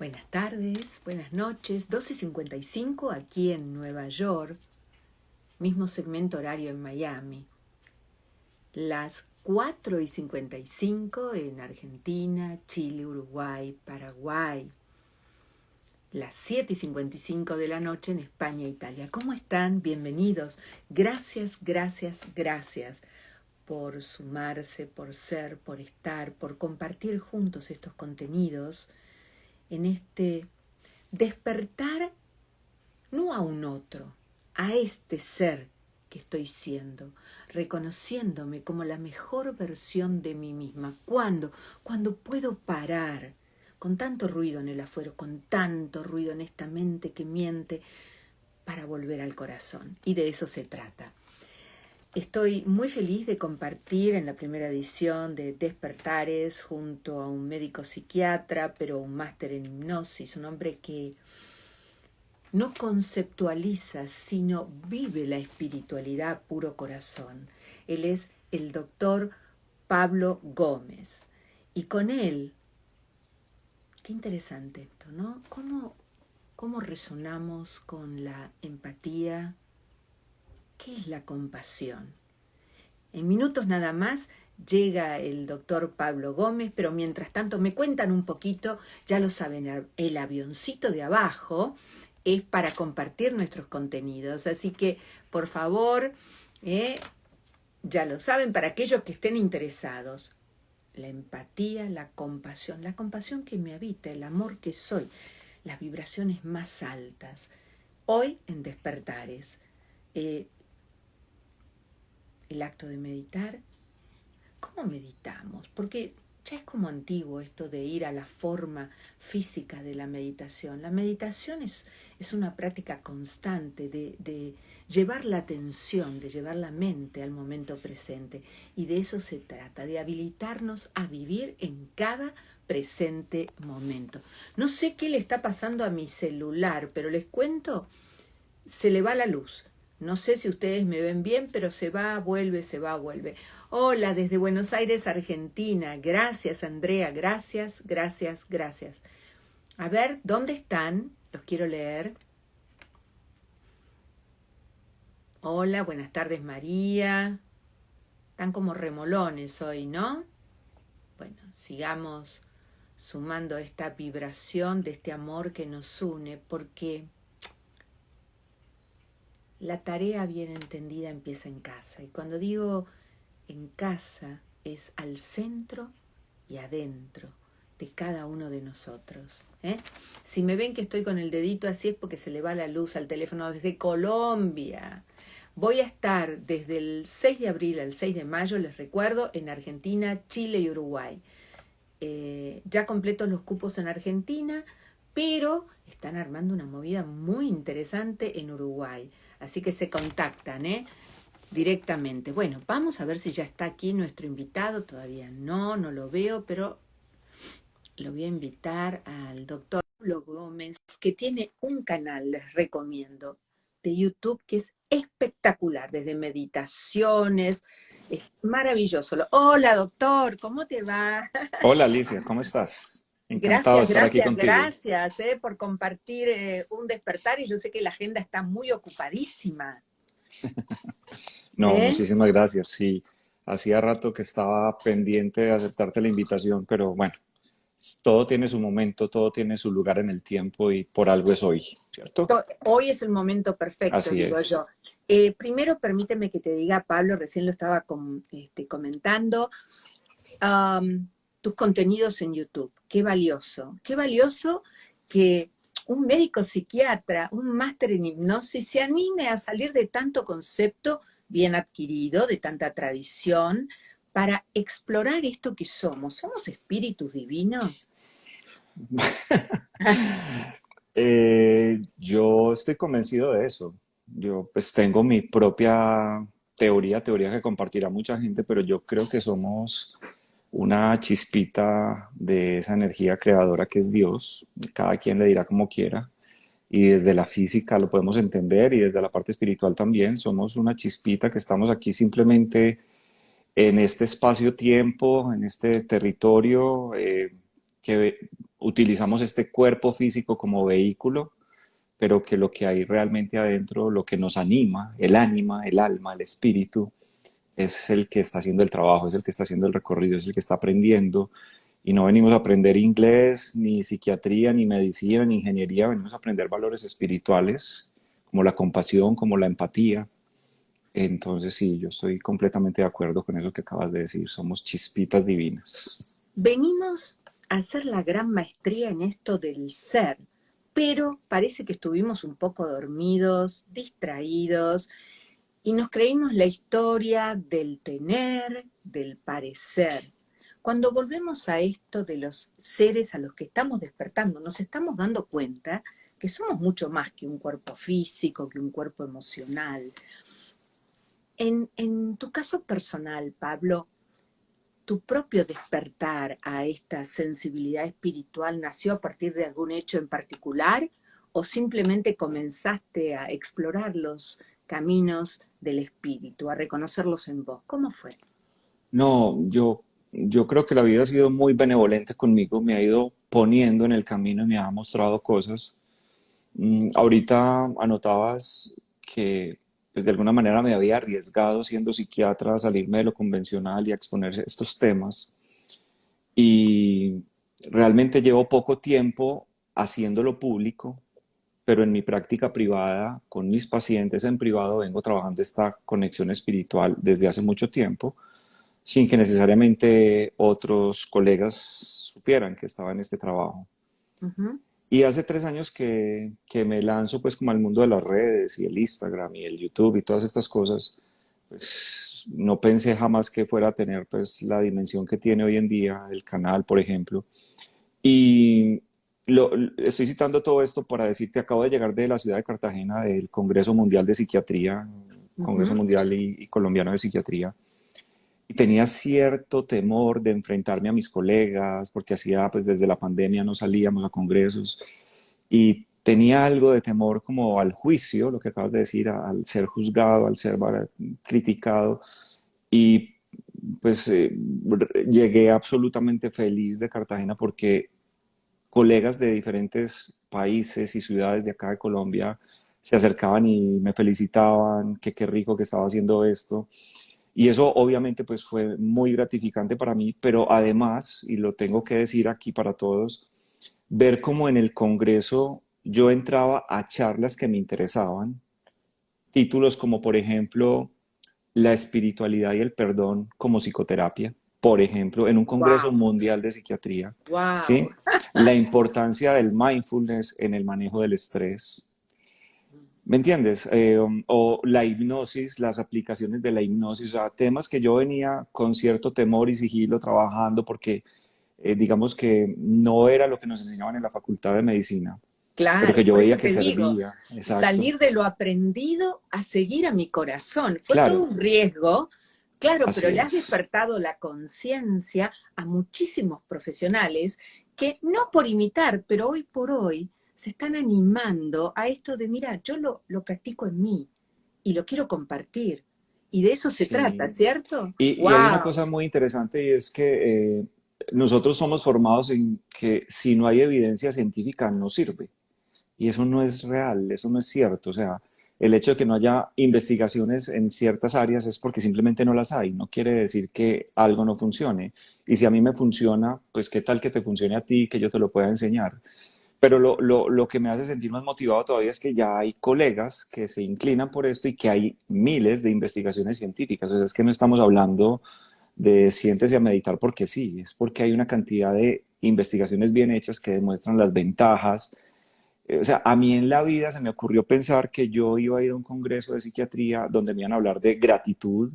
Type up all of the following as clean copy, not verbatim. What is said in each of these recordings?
Buenas tardes, buenas noches, 12:55 aquí en Nueva York, mismo segmento horario en Miami, las 4:55 en Argentina, Chile, Uruguay, Paraguay, las 7:55 de la noche en España e Italia. ¿Cómo están? Bienvenidos. Gracias, gracias, gracias por sumarse, por ser, por estar, por compartir juntos estos contenidos en este despertar no a un otro, a este ser que estoy siendo, reconociéndome como la mejor versión de mí misma. ¿Cuándo? Cuando puedo parar, con tanto ruido en el afuera, con tanto ruido en esta mente que miente, para volver al corazón. Y de eso se trata. Estoy muy feliz de compartir en la primera edición de Despertares junto a un médico psiquiatra, pero un máster en hipnosis, un hombre que no conceptualiza, sino vive la espiritualidad a puro corazón. Él es el doctor Pablo Gómez. Y con él, qué interesante esto, ¿no? ¿Cómo resonamos con la empatía? ¿Qué es la compasión? En minutos nada más llega el doctor Pablo Gómez, pero mientras tanto me cuentan un poquito, ya lo saben, el avioncito de abajo es para compartir nuestros contenidos. Así que, por favor, ya lo saben, para aquellos que estén interesados, la empatía, la compasión que me habita, el amor que soy, las vibraciones más altas. Hoy en Despertares, el acto de meditar. ¿Cómo meditamos? Porque ya es como antiguo esto de ir a la forma física de la meditación. La meditación es una práctica constante de llevar la atención, de llevar la mente al momento presente. Y de eso se trata, de habilitarnos a vivir en cada presente momento. No sé qué le está pasando a mi celular, pero les cuento, se le va la luz. No sé si ustedes me ven bien, pero se va, vuelve, se va, vuelve. Hola, desde Buenos Aires, Argentina. Gracias, Andrea. Gracias, gracias, gracias. A ver, ¿dónde están? Los quiero leer. Hola, buenas tardes, María. Están como remolones hoy, ¿no? Bueno, sigamos sumando esta vibración de este amor que nos une, porque la tarea bien entendida empieza en casa. Y cuando digo en casa, es al centro y adentro de cada uno de nosotros. Si me ven que estoy con el dedito así es porque se le va la luz al teléfono desde Colombia. Voy a estar desde el 6 de abril al 6 de mayo, les recuerdo, en Argentina, Chile y Uruguay. Ya completo los cupos en Argentina, pero están armando una movida muy interesante en Uruguay. Así que se contactan, directamente. Bueno, vamos a ver si ya está aquí nuestro invitado. Todavía no lo veo, pero lo voy a invitar al doctor Pablo Gómez, que tiene un canal, les recomiendo, de YouTube, que es espectacular, desde meditaciones, es maravilloso. Hola, doctor, ¿cómo te va? Hola Alicia, ¿cómo estás? Encantado de Gracias, estar aquí gracias, contigo. gracias por compartir un despertar, y yo sé que la agenda está muy ocupadísima. No, muchísimas gracias. Sí, hacía rato que estaba pendiente de aceptarte la invitación, pero bueno, todo tiene su momento, todo tiene su lugar en el tiempo y por algo es hoy, ¿cierto? Hoy es el momento perfecto, Así digo yo. es. Primero, permíteme que te diga, Pablo, recién lo estaba comentando, tus contenidos en YouTube. Qué valioso que un médico psiquiatra, un máster en hipnosis, se anime a salir de tanto concepto bien adquirido, de tanta tradición, para explorar esto que somos. ¿Somos espíritus divinos? Yo estoy convencido de eso. Yo pues tengo mi propia teoría que compartirá mucha gente, pero yo creo que somos una chispita de esa energía creadora que es Dios. Cada quien le dirá como quiera. Y desde la física lo podemos entender y desde la parte espiritual también. Somos una chispita que estamos aquí simplemente en este espacio-tiempo, en este territorio que utilizamos este cuerpo físico como vehículo, pero que lo que hay realmente adentro, lo que nos anima, el ánima, el alma, el espíritu, es el que está haciendo el trabajo, es el que está haciendo el recorrido, es el que está aprendiendo. Y no venimos a aprender inglés, ni psiquiatría, ni medicina, ni ingeniería, venimos a aprender valores espirituales, como la compasión, como la empatía. Entonces sí, yo estoy completamente de acuerdo con eso que acabas de decir, somos chispitas divinas. Venimos a hacer la gran maestría en esto del ser, pero parece que estuvimos un poco dormidos, distraídos, y nos creímos la historia del tener, del parecer. Cuando volvemos a esto de los seres a los que estamos despertando, nos estamos dando cuenta que somos mucho más que un cuerpo físico, que un cuerpo emocional. En tu caso personal, Pablo, ¿tu propio despertar a esta sensibilidad espiritual nació a partir de algún hecho en particular o simplemente comenzaste a explorar los caminos del espíritu, a reconocerlos en vos? ¿Cómo fue? No, yo creo que la vida ha sido muy benevolente conmigo, me ha ido poniendo en el camino y me ha mostrado cosas. Ahorita anotabas que pues, de alguna manera me había arriesgado siendo psiquiatra a salirme de lo convencional y a exponer estos temas. Y realmente llevo poco tiempo haciéndolo público, pero en mi práctica privada, con mis pacientes en privado, vengo trabajando esta conexión espiritual desde hace mucho tiempo, sin que necesariamente otros colegas supieran que estaba en este trabajo. Ujú. Y hace 3 años que me lanzo pues como al mundo de las redes y el Instagram y el YouTube y todas estas cosas, pues no pensé jamás que fuera a tener pues la dimensión que tiene hoy en día el canal, por ejemplo. Y estoy citando todo esto para decir que acabo de llegar de la ciudad de Cartagena del Congreso Mundial de Psiquiatría, Congreso Ujú. Mundial y Colombiano de Psiquiatría. Y tenía cierto temor de enfrentarme a mis colegas, porque hacía, pues desde la pandemia no salíamos a congresos, y tenía algo de temor como al juicio, lo que acabas de decir, al ser juzgado, al ser criticado, y pues llegué absolutamente feliz de Cartagena porque colegas de diferentes países y ciudades de acá de Colombia se acercaban y me felicitaban, que qué rico que estaba haciendo esto. Y eso obviamente pues fue muy gratificante para mí, pero además, y lo tengo que decir aquí para todos, ver cómo en el Congreso yo entraba a charlas que me interesaban, títulos como por ejemplo la espiritualidad y el perdón como psicoterapia, por ejemplo, en un Congreso Wow, Mundial de Psiquiatría, wow. ¿sí? La importancia del mindfulness en el manejo del estrés, ¿me entiendes? O la hipnosis, las aplicaciones de la hipnosis, o sea, temas que yo venía con cierto temor y sigilo trabajando porque digamos que no era lo que nos enseñaban en la Facultad de Medicina, pero que Claro, yo por veía eso que te digo, servía, exacto, salir de lo aprendido a seguir a mi corazón. Fue todo claro, un riesgo, claro, pero así le has es, despertado la conciencia a muchísimos profesionales que no por imitar, pero hoy por hoy se están animando a esto de, mira, yo lo practico en mí y lo quiero compartir. Y de eso se trata, sí. ¿cierto? Y hay una ¡Wow! cosa muy interesante y es que nosotros somos formados en que si no hay evidencia científica no sirve. Y eso no es real, eso no es cierto. O sea, el hecho de que no haya investigaciones en ciertas áreas es porque simplemente no las hay. No quiere decir que algo no funcione. Y si a mí me funciona, pues qué tal que te funcione a ti, que yo te lo pueda enseñar. Pero lo que me hace sentir más motivado todavía es que ya hay colegas que se inclinan por esto y que hay miles de investigaciones científicas. O sea, es que no estamos hablando de siéntese a meditar porque sí, es porque hay una cantidad de investigaciones bien hechas que demuestran las ventajas. O sea, a mí en la vida se me ocurrió pensar que yo iba a ir a un congreso de psiquiatría donde me iban a hablar de gratitud,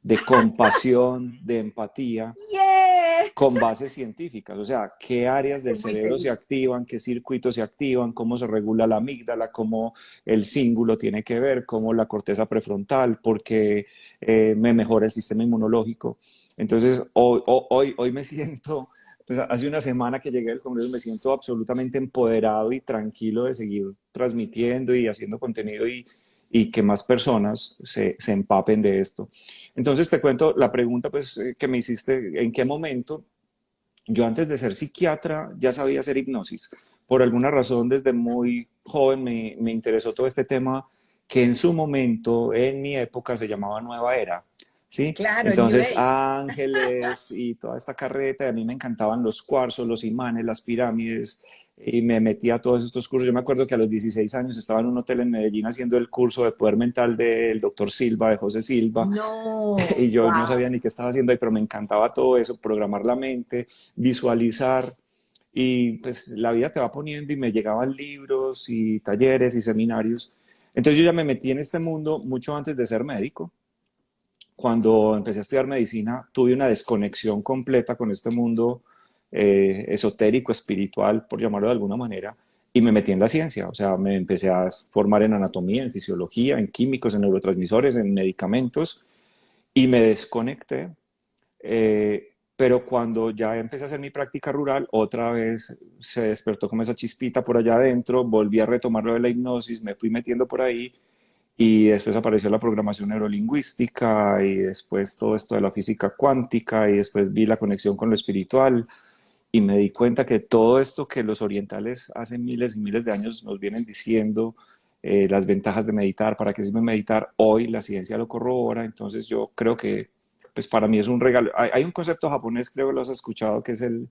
de compasión, de empatía, ¡Yeah! con bases científicas. O sea, qué Me áreas hace del muy cerebro se feliz. activan, qué circuitos se activan, cómo se regula la amígdala, cómo el cíngulo tiene que ver, cómo la corteza prefrontal, porque me mejora el sistema inmunológico. Entonces, hoy me siento pues hace una semana que llegué al Congreso me siento absolutamente empoderado y tranquilo de seguir transmitiendo y haciendo contenido y que más personas se empapen de esto. Entonces te cuento la pregunta pues, que me hiciste, ¿en qué momento? yo antes de ser psiquiatra ya sabía hacer hipnosis. Por alguna razón, desde muy joven me interesó todo este tema que en su momento, en mi época, se llamaba Nueva Era. ¿Sí? Claro, el New Entonces, Age. ángeles y toda esta carreta, y a mí me encantaban los cuarzos, los imanes, las pirámides, y me metí a todos estos cursos. Yo me acuerdo que a los 16 años estaba en un hotel en Medellín haciendo el curso de poder mental del doctor Silva, de José Silva, No, y yo no sabía wow. ni qué estaba haciendo ahí, pero me encantaba todo eso, programar la mente, visualizar, y pues la vida te va poniendo y me llegaban libros y talleres y seminarios. Entonces yo ya me metí en este mundo mucho antes de ser médico. Cuando empecé a estudiar medicina, tuve una desconexión completa con este mundo esotérico, espiritual, por llamarlo de alguna manera, y me metí en la ciencia. O sea, me empecé a formar en anatomía, en fisiología, en químicos, en neurotransmisores, en medicamentos, y me desconecté. Pero cuando ya empecé a hacer mi práctica rural, otra vez se despertó como esa chispita por allá adentro, volví a retomar lo de la hipnosis, me fui metiendo por ahí y después apareció la programación neurolingüística y después todo esto de la física cuántica y después vi la conexión con lo espiritual y me di cuenta que todo esto que los orientales hace miles y miles de años nos vienen diciendo, las ventajas de meditar, para qué sirve meditar, hoy la ciencia lo corrobora. Entonces yo creo que pues para mí es un regalo. Hay un concepto japonés, creo que lo has escuchado, que es el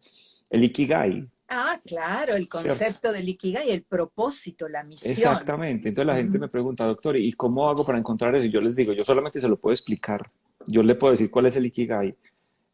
ikigai, Ah, claro, el ¿cierto? concepto del Ikigai, el propósito, la misión. Exactamente. Entonces la gente Ujú. me pregunta, doctor, ¿y cómo hago para encontrar eso? Y yo les digo, yo solamente se lo puedo explicar. Yo le puedo decir cuál es el ikigai.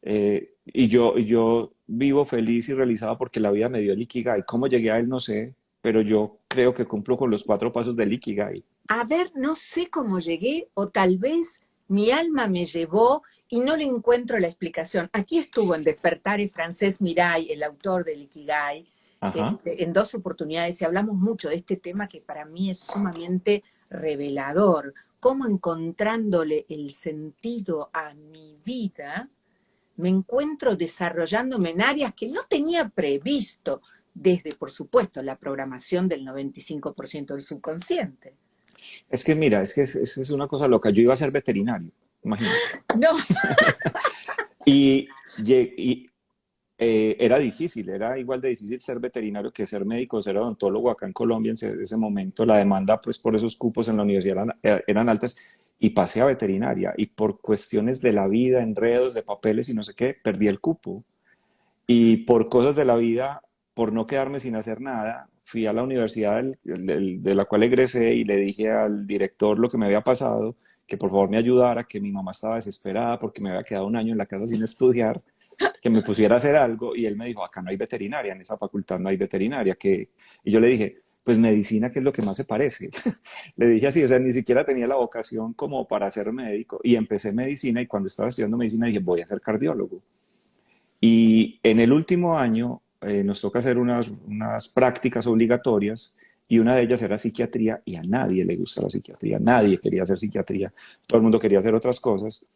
Y yo vivo feliz y realizado porque la vida me dio el ikigai. ¿Cómo llegué a él? No sé, pero yo creo que cumplo con los 4 pasos del ikigai. A ver, no sé cómo llegué o tal vez mi alma me llevó y no le encuentro la explicación. Aquí estuvo en Despertar Francés Miray, el autor del Ikigai, Ajá. en dos oportunidades y hablamos mucho de este tema que para mí es sumamente revelador. Cómo encontrándole el sentido a mi vida, me encuentro desarrollándome en áreas que no tenía previsto desde, por supuesto, la programación del 95% del subconsciente. Es que mira, es una cosa loca. Yo iba a ser veterinario, imagínate. No, Y era difícil, era igual de difícil ser veterinario que ser médico, ser odontólogo acá en Colombia en ese momento. La demanda, pues por esos cupos en la universidad eran altas y pasé a veterinaria y por cuestiones de la vida, enredos de papeles y no sé qué, perdí el cupo. Y por cosas de la vida, por no quedarme sin hacer nada, fui a la universidad de la cual egresé y le dije al director lo que me había pasado, que por favor me ayudara, que mi mamá estaba desesperada porque me había quedado un año en la casa sin estudiar, que me pusiera a hacer algo y él me dijo, acá no hay veterinaria, en esa facultad no hay veterinaria. Y yo le dije, pues medicina, ¿qué es lo que más se parece? Le dije así, o sea, ni siquiera tenía la vocación como para ser médico y empecé medicina y cuando estaba estudiando medicina dije, voy a ser cardiólogo. Y en el último año nos toca hacer unas prácticas obligatorias y una de ellas era psiquiatría y a nadie le gusta la psiquiatría, nadie quería hacer psiquiatría, todo el mundo quería hacer otras cosas,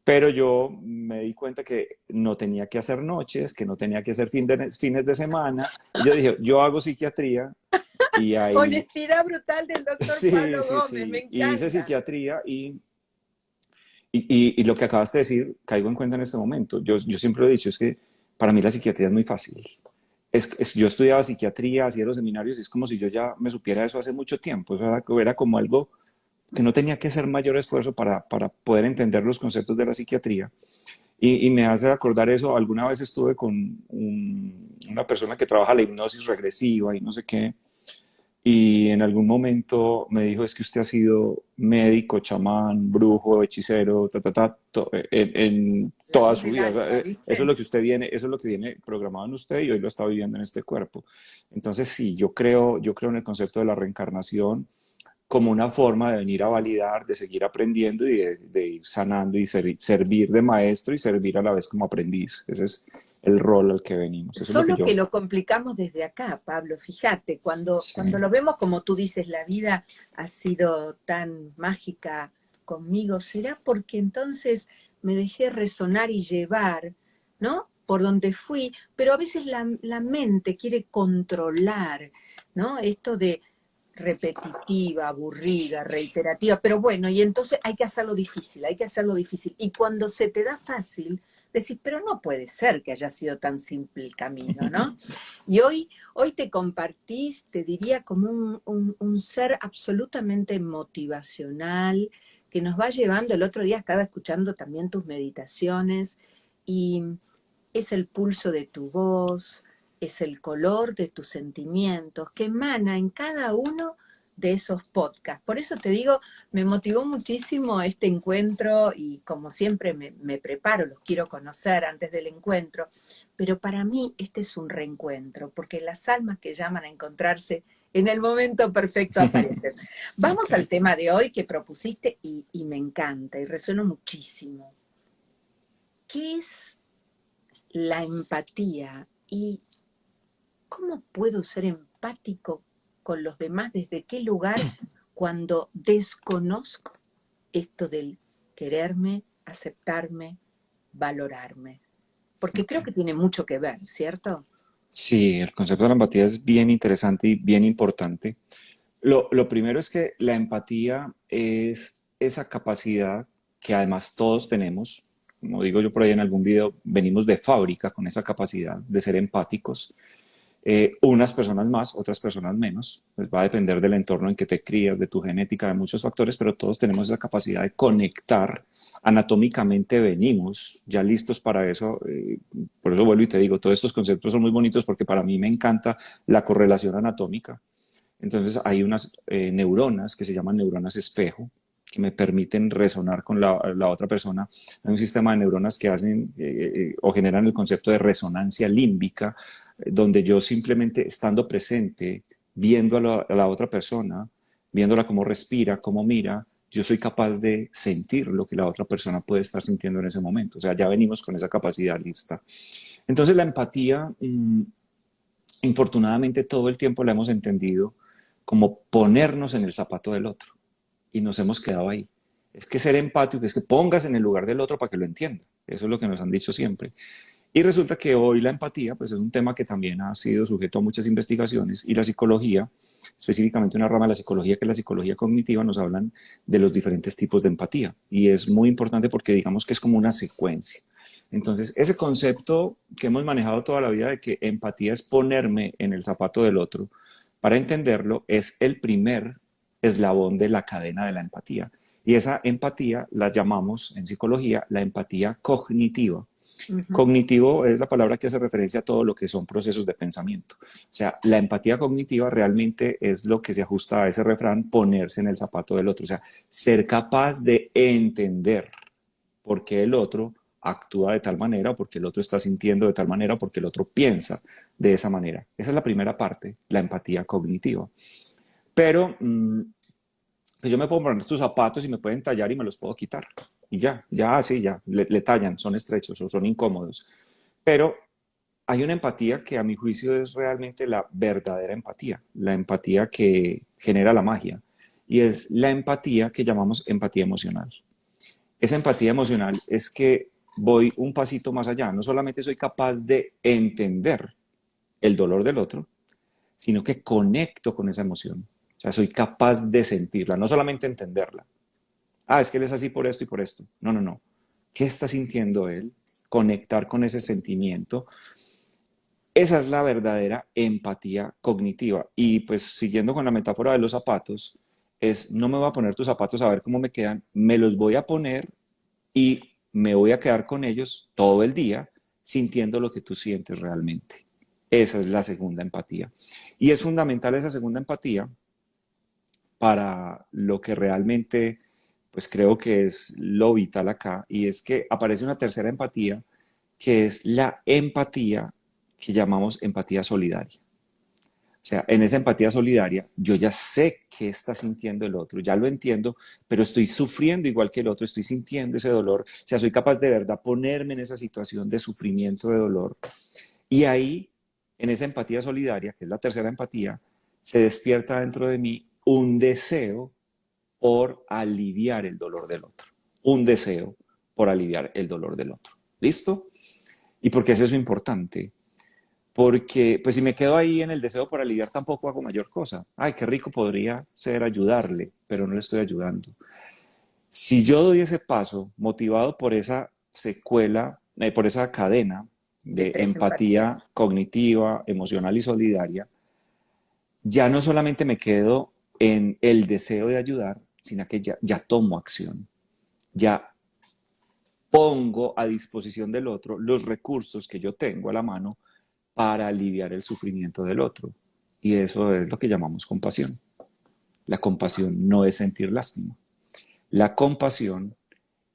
pero yo me di cuenta que no tenía que hacer noches, que no tenía que hacer fines de semana y yo dije, yo hago psiquiatría y ahí, honestidad brutal del doctor sí, Pablo sí, Gómez, me sí, y hice encanta. psiquiatría y lo que acabas de decir, caigo en cuenta en este momento. Yo siempre he dicho, es que para mí la psiquiatría es muy fácil. Yo estudiaba psiquiatría, hacía los seminarios, y es como si yo ya me supiera eso hace mucho tiempo. Eso era como algo que no tenía que hacer mayor esfuerzo para poder entender los conceptos de la psiquiatría. Y me hace acordar eso, alguna vez estuve con una persona que trabaja la hipnosis regresiva y no sé qué, y en algún momento me dijo, es que usted ha sido médico, chamán, brujo, hechicero, en La toda luz su del vida. O sea, alma, eso es ¿viste? lo que usted viene, eso es lo que viene programado en usted y hoy lo está viviendo en este cuerpo. Entonces sí, yo creo en el concepto de la reencarnación como una forma de venir a validar, de seguir aprendiendo y de ir sanando y servir de maestro y servir a la vez como aprendiz. Ese es el rol al que venimos. Eso es lo que Solo que yo... lo complicamos desde acá, Pablo, fíjate, Sí. cuando lo vemos como tú dices, la vida ha sido tan mágica conmigo, será porque entonces me dejé resonar y llevar, ¿no? Por donde fui, pero a veces la mente quiere controlar, ¿no? Esto de repetitiva, aburrida, reiterativa, pero bueno, y entonces hay que hacerlo difícil, hay que hacerlo difícil. Y cuando se te da fácil, decís, pero no puede ser que haya sido tan simple el camino, ¿no? Y hoy te compartís, te diría, como un ser absolutamente motivacional, que nos va llevando. El otro día estaba escuchando también tus meditaciones y es el pulso de tu voz, es el color de tus sentimientos que emana en cada uno de esos podcasts. Por eso te digo, me motivó muchísimo este encuentro y como siempre me preparo, los quiero conocer antes del encuentro, pero para mí este es un reencuentro, porque las almas que llaman a encontrarse en el momento perfecto aparecen. Vamos al Ok. tema de hoy que propusiste y me encanta y resueno muchísimo. ¿Qué es la empatía y cómo puedo ser empático con los demás? ¿Desde qué lugar cuando desconozco esto del quererme, aceptarme, valorarme? Porque Ok. creo que tiene mucho que ver, ¿cierto? Sí, el concepto de la empatía es bien interesante y bien importante. Lo primero es que la empatía es esa capacidad que además todos tenemos. Como digo yo por ahí en algún video, venimos de fábrica con esa capacidad de ser empáticos. Unas personas más, otras personas menos. Pues va a depender del entorno en que te crías, de tu genética, de muchos factores, pero todos tenemos esa capacidad de conectar. Anatómicamente venimos ya listos para eso. Por eso vuelvo y te digo, todos estos conceptos son muy bonitos porque para mí me encanta la correlación anatómica. Entonces hay unas neuronas que se llaman neuronas espejo que me permiten resonar con la otra persona. Hay un sistema de neuronas que hacen o generan el concepto de resonancia límbica, donde yo simplemente estando presente, viendo a la otra persona, viéndola cómo respira, cómo mira, yo soy capaz de sentir lo que la otra persona puede estar sintiendo en ese momento. O sea, ya venimos con esa capacidad lista. Entonces la empatía, infortunadamente todo el tiempo la hemos entendido como ponernos en el zapato del otro y nos hemos quedado ahí. Es que ser empático es que pongas en el lugar del otro para que lo entienda. Eso es lo que nos han dicho siempre. Y resulta que hoy la empatía pues, es un tema que también ha sido sujeto a muchas investigaciones y la psicología, específicamente una rama de la psicología que es la psicología cognitiva, nos hablan de los diferentes tipos de empatía. Y es muy importante porque digamos que es como una secuencia. Entonces, ese concepto que hemos manejado toda la vida de que empatía es ponerme en el zapato del otro, para entenderlo, es el primer eslabón de la cadena de la empatía. Y esa empatía la llamamos en psicología la empatía cognitiva. Ujú. Cognitivo es la palabra que hace referencia a todo lo que son procesos de pensamiento. O sea, la empatía cognitiva realmente es lo que se ajusta a ese refrán, ponerse en el zapato del otro. O sea, ser capaz de entender por qué el otro actúa de tal manera, o porque el otro está sintiendo de tal manera, o porque el otro piensa de esa manera. Esa es la primera parte, la empatía cognitiva. Pero pues yo me puedo poner tus zapatos y me pueden tallar y me los puedo quitar. Y ya, sí, ya, le tallan, son estrechos o son incómodos. Pero hay una empatía que a mi juicio es realmente la verdadera empatía, la empatía que genera la magia. Y es la empatía que llamamos empatía emocional. Esa empatía emocional es que voy un pasito más allá. No solamente soy capaz de entender el dolor del otro, sino que conecto con esa emoción. O sea, soy capaz de sentirla, no solamente entenderla. Ah, es que él es así por esto y por esto. No, no, no. ¿Qué está sintiendo él? Conectar con ese sentimiento. Esa es la verdadera empatía cognitiva. Y pues siguiendo con la metáfora de los zapatos, es no me voy a poner tus zapatos a ver cómo me quedan, me los voy a poner y me voy a quedar con ellos todo el día sintiendo lo que tú sientes realmente. Esa es la segunda empatía. Y es fundamental esa segunda empatía para lo que realmente, pues creo que es lo vital acá, y es que aparece una tercera empatía, que es la empatía que llamamos empatía solidaria. O sea, en esa empatía solidaria, yo ya sé qué está sintiendo el otro, ya lo entiendo, pero estoy sufriendo igual que el otro, estoy sintiendo ese dolor. O sea, soy capaz de verdad ponerme en esa situación de sufrimiento, de dolor. Y ahí, en esa empatía solidaria, que es la tercera empatía, se despierta dentro de mí un deseo por aliviar el dolor del otro. Un deseo por aliviar el dolor del otro. ¿Listo? ¿Y por qué es eso importante? Porque pues si me quedo ahí en el deseo por aliviar tampoco hago mayor cosa. Ay, qué rico podría ser ayudarle, pero no le estoy ayudando. Si yo doy ese paso motivado por esa secuela por esa cadena de de tres empatías. empatía cognitiva, emocional y solidaria, ya no solamente me quedo en el deseo de ayudar, sino que ya tomo acción, ya pongo a disposición del otro los recursos que yo tengo a la mano para aliviar el sufrimiento del otro. Y eso es lo que llamamos compasión. La compasión no es sentir lástima. La compasión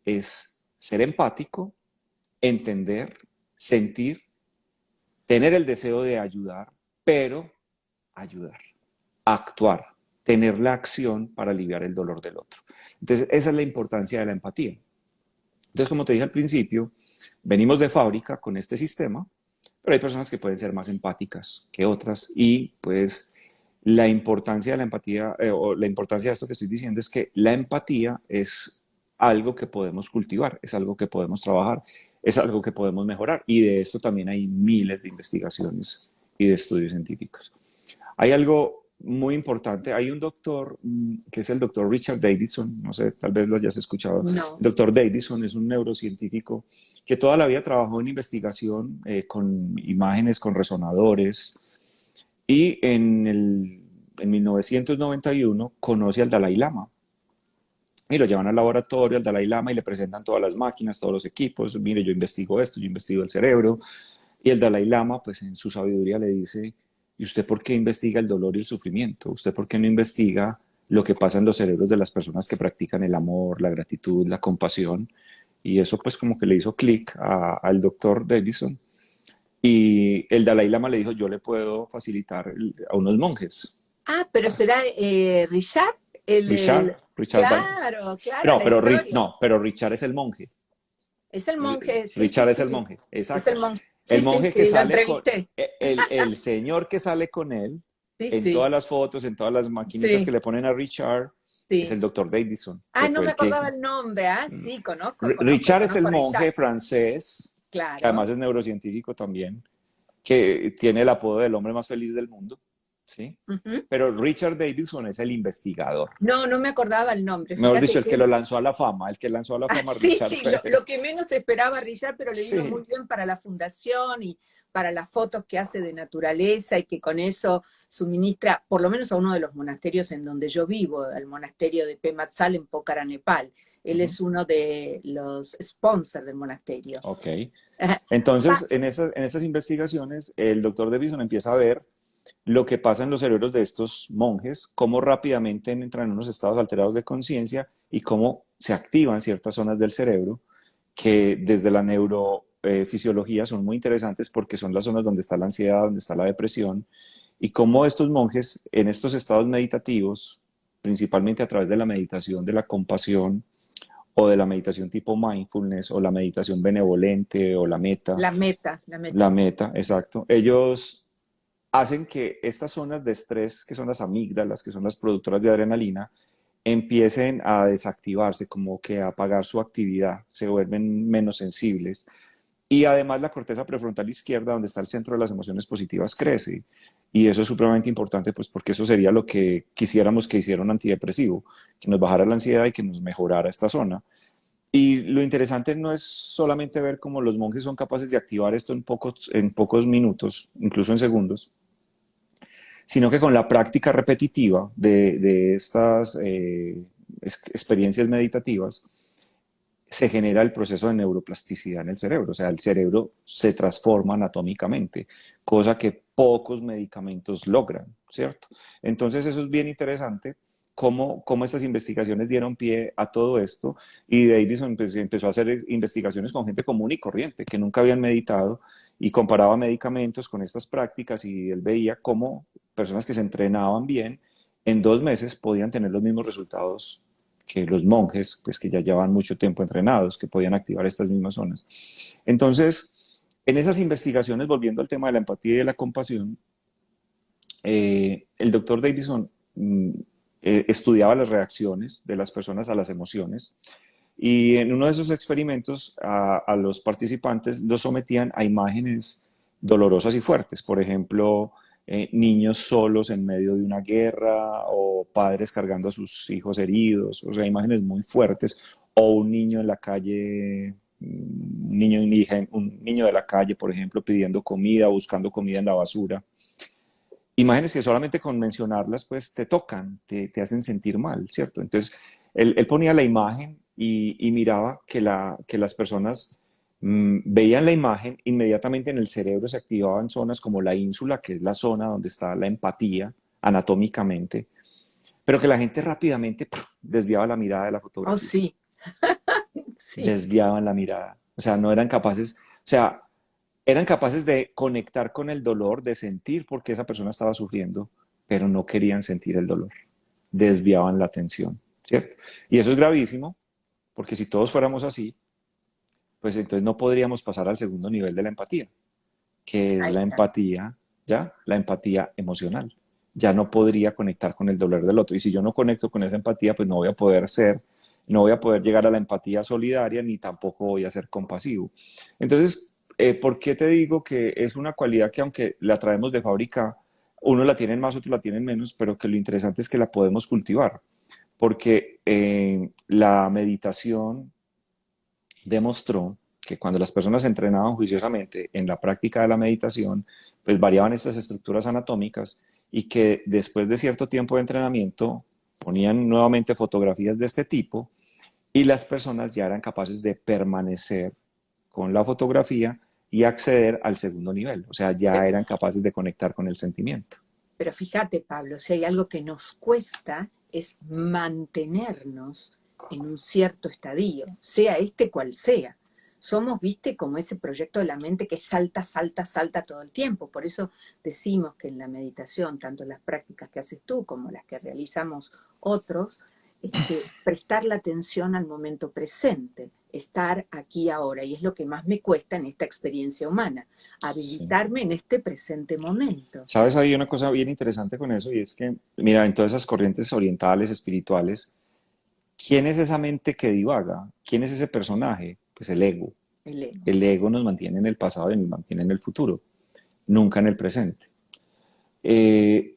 es ser empático, entender, sentir, tener el deseo de ayudar, pero ayudar, actuar, tener la acción para aliviar el dolor del otro. Entonces, esa es la importancia de la empatía. Entonces, como te dije al principio, venimos de fábrica con este sistema, pero hay personas que pueden ser más empáticas que otras y pues la importancia de la empatía o la importancia de esto que estoy diciendo es que la empatía es algo que podemos cultivar, es algo que podemos trabajar, es algo que podemos mejorar y de esto también hay miles de investigaciones y de estudios científicos. Hay algo muy importante, hay un doctor que es el doctor Richard Davidson, no sé, tal vez lo hayas escuchado. El No. doctor Davidson es un neurocientífico que toda la vida trabajó en investigación con imágenes, con resonadores, y en 1991 conoce al Dalai Lama. Y lo llevan al laboratorio, al Dalai Lama, y le presentan todas las máquinas, todos los equipos. Mire, yo investigo esto, yo investigo el cerebro. Y el Dalai Lama, pues en su sabiduría le dice, ¿y usted por qué investiga el dolor y el sufrimiento? ¿Usted por qué no investiga lo que pasa en los cerebros de las personas que practican el amor, la gratitud, la compasión? Y eso pues como que le hizo clic al doctor Davidson. Y el Dalai Lama le dijo, yo le puedo facilitar a unos monjes. Ah, pero será Richard, Richard Dawkins. claro, claro, No, la historia. no, pero Richard es el monje. Es el monje, sí, sí, Richard es el sí. monje, Es el exacto. monje. El Sí, sí, monje que sí, lo sale con, entrevisté. el señor que sale con él Sí, en sí, todas las fotos, en todas las maquinitas que sí, le ponen a Richard, es el sí. doctor Davidson, Ah, que no fue me el que... acordaba el nombre. Ah, sí, Richard es el conozco a monje Richard. francés, que Claro. además es neurocientífico también, que tiene el apodo del hombre más feliz del mundo, ¿sí? Ujú. Pero Richard Davidson es el investigador. No, no me acordaba el nombre. Mejor Fíjate dicho, el que que lo lanzó a la fama, el que lanzó a la ah, fama a sí, Richard sí, fue... lo que menos esperaba Richard, pero le vino muy Sí, bien para la fundación y para las fotos que hace de naturaleza y que con eso suministra, por lo menos a uno de los monasterios en donde yo vivo, el monasterio de Pematzal en Pokhara, Nepal. Él uh-huh. es uno de los sponsors del monasterio. Ok. Va, Entonces, en estas investigaciones, el doctor Davidson empieza a ver lo que pasa en los cerebros de estos monjes, cómo rápidamente entran en unos estados alterados de conciencia y cómo se activan ciertas zonas del cerebro que desde la neurofisiología son muy interesantes porque son las zonas donde está la ansiedad, donde está la depresión, y cómo estos monjes en estos estados meditativos, principalmente a través de la meditación de la compasión, o de la meditación tipo mindfulness o la meditación benevolente o la la meta. meta, exacto. Ellos hacen que estas zonas de estrés, que son las amígdalas, que son las productoras de adrenalina, empiecen a desactivarse, como que a apagar su actividad, se vuelven menos sensibles. Y además la corteza prefrontal izquierda, donde está el centro de las emociones positivas, crece. Y eso es supremamente importante, pues porque eso sería lo que quisiéramos que hiciera un antidepresivo, que nos bajara la ansiedad y que nos mejorara esta zona. Y lo interesante no es solamente ver cómo los monjes son capaces de activar esto en pocos minutos, incluso en segundos, sino que con la práctica repetitiva de estas experiencias meditativas se genera el proceso de neuroplasticidad en el cerebro, o sea, el cerebro se transforma anatómicamente, cosa que pocos medicamentos logran, ¿cierto? Entonces eso es bien interesante, cómo estas investigaciones dieron pie a todo esto y Davidson empezó a hacer investigaciones con gente común y corriente, que nunca habían meditado y comparaba medicamentos con estas prácticas y él veía cómo personas que se entrenaban bien en 2 meses podían tener los mismos resultados que los monjes, pues que ya llevan mucho tiempo entrenados, que podían activar estas mismas zonas. Entonces, en esas investigaciones, volviendo al tema de la empatía y de la compasión, el doctor Davidson estudiaba las reacciones de las personas a las emociones y en uno de esos experimentos a los participantes los sometían a imágenes dolorosas y fuertes, por ejemplo, niños solos en medio de una guerra o padres cargando a sus hijos heridos, o sea, imágenes muy fuertes, o un niño en la calle un niño de la calle, por ejemplo, pidiendo comida, buscando comida en la basura. Imágenes que solamente con mencionarlas, pues te tocan, te hacen sentir mal, ¿cierto? Entonces, él ponía la imagen y miraba que las personas veían la imagen, inmediatamente en el cerebro se activaban zonas como la ínsula, que es la zona donde está la empatía anatómicamente, pero que la gente rápidamente desviaba la mirada de la Oh, fotografía, sí, sí. desviaban la mirada, o sea, no eran capaces, o sea, eran capaces de conectar con el dolor, de sentir por qué esa persona estaba sufriendo, pero no querían sentir el dolor, desviaban la atención, ¿cierto? Y eso es gravísimo, porque si todos fuéramos así, pues entonces no podríamos pasar al segundo nivel de la empatía, que es Ahí la está. empatía, ¿ya? La empatía emocional. Ya no podría conectar con el dolor del otro. Y si yo no conecto con esa empatía, pues no voy a poder ser, no voy a poder llegar a la empatía solidaria, ni tampoco voy a ser compasivo. Entonces, ¿por qué te digo que es una cualidad que aunque la traemos de fábrica, unos la tienen más, otros la tienen menos, pero que lo interesante es que la podemos cultivar? Porque la meditación demostró que cuando las personas se entrenaban juiciosamente en la práctica de la meditación, pues variaban estas estructuras anatómicas y que después de cierto tiempo de entrenamiento ponían nuevamente fotografías de este tipo y las personas ya eran capaces de permanecer con la fotografía y acceder al segundo nivel, o sea, ya Pe- eran capaces de conectar con el sentimiento. Pero fíjate, Pablo, si hay algo que nos cuesta es mantenernos en un cierto estadio, sea este cual sea. Somos, viste, como ese proyecto de la mente que salta, salta, salta todo el tiempo. Por eso decimos que en la meditación, tanto las prácticas que haces tú como las que realizamos otros, prestar la atención al momento presente, estar aquí ahora. Y es lo que más me cuesta en esta experiencia humana, Sí. habilitarme en este presente momento. Sabes, hay una cosa bien interesante con eso y es que, mira, en todas esas corrientes orientales, espirituales, ¿quién es esa mente que divaga? ¿Quién es ese personaje? Pues el ego. El ego. El ego nos mantiene en el pasado y nos mantiene en el futuro, nunca en el presente. Eh,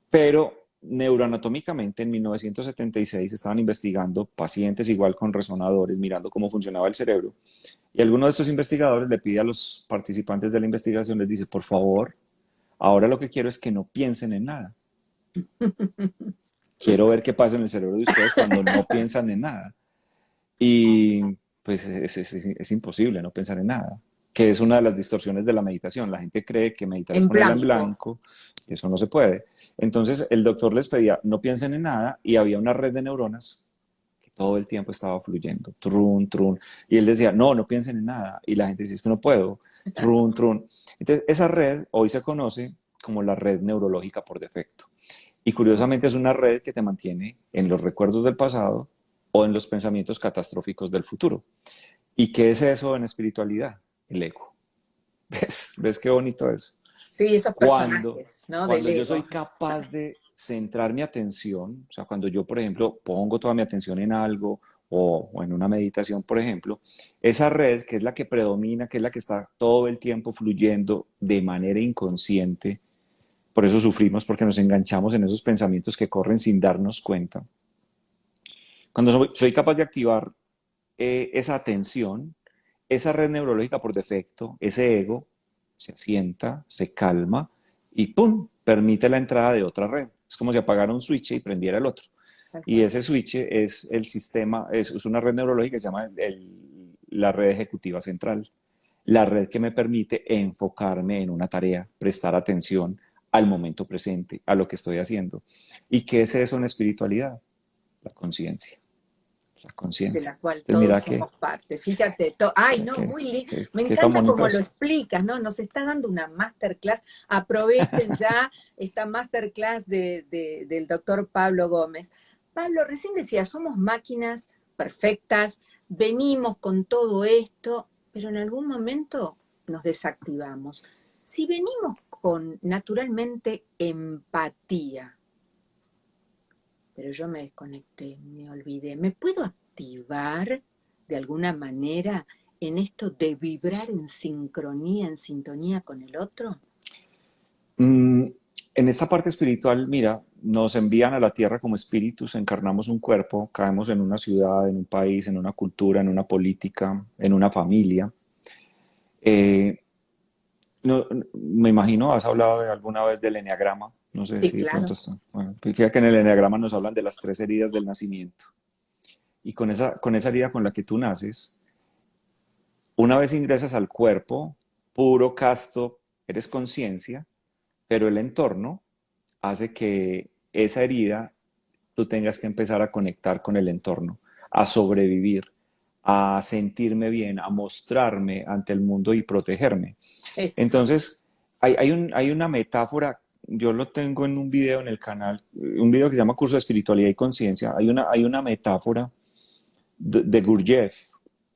pero neuroanatómicamente en 1976 estaban investigando pacientes igual con resonadores, mirando cómo funcionaba el cerebro. Y alguno de estos investigadores le pide a los participantes de la investigación, les dice, por favor, ahora lo que quiero es que no piensen en nada. Quiero ver qué pasa en el cerebro de ustedes cuando no piensan en nada. Y pues es imposible no pensar en nada, que es una de las distorsiones de la meditación. La gente cree que meditar es En ponerla en blanco. blanco, y eso no se puede. Entonces el doctor les pedía, no piensen en nada, y había una red de neuronas que todo el tiempo estaba fluyendo, trun, trun, y él decía, no, no piensen en nada, y la gente decía, es que no puedo, trun, trun. Entonces esa red hoy se conoce como la red neurológica por defecto. Y curiosamente es una red que te mantiene en los recuerdos del pasado o en los pensamientos catastróficos del futuro. ¿Y qué es eso en espiritualidad? El ego. ¿Ves qué bonito es? Sí, esos Cuando, personajes, ¿no? Del cuando yo soy ego. capaz de centrar mi atención, o sea, cuando yo, por ejemplo, pongo toda mi atención en algo o en una meditación, por ejemplo, esa red que es la que predomina, que es la que está todo el tiempo fluyendo de manera inconsciente, por eso sufrimos, porque nos enganchamos en esos pensamientos que corren sin darnos cuenta. Cuando soy capaz de activar esa atención, esa red neurológica por defecto, ese ego, se asienta, se calma y ¡pum! Permite la entrada de otra red. Es como si apagara un switch y prendiera el otro. Tal Y cual. ese switch es el sistema, es una red neurológica que se llama la red ejecutiva central. La red que me permite enfocarme en una tarea, prestar atención al momento presente, a lo que estoy haciendo. ¿Y qué es eso en espiritualidad? La conciencia. La De conciencia. la cual Entonces todos mira que, somos parte. Fíjate, ay, no, me qué tan encanta bonito como lo eso. explicas, ¿no? Nos está dando una masterclass. Aprovechen ya esta masterclass del doctor Pablo Gómez. Pablo, recién decía, somos máquinas perfectas, venimos con todo esto, pero en algún momento nos desactivamos. Si venimos con naturalmente empatía, pero yo me desconecté, me olvidé. ¿Me puedo activar de alguna manera en esto de vibrar en sincronía, en sintonía con el otro? Mm, En esta parte espiritual, mira, nos envían a la tierra como espíritus, encarnamos un cuerpo, caemos en una ciudad, en un país, en una cultura, en una política, en una familia. Eh, me imagino, has hablado alguna vez del eneagrama, no sé Sí, si de pronto claro. está. Bueno, fíjate que en el eneagrama nos hablan de las tres heridas del nacimiento. Y con esa herida con la que tú naces, una vez ingresas al cuerpo, puro, casto, eres conciencia, pero el entorno hace que esa herida tú tengas que empezar a conectar con el entorno, a sobrevivir, a sentirme bien, a mostrarme ante el mundo y protegerme. Eso. Entonces, hay una metáfora, yo lo tengo en un video en el canal, un video que se llama Curso de Espiritualidad y Conciencia, hay una metáfora de Gurdjieff,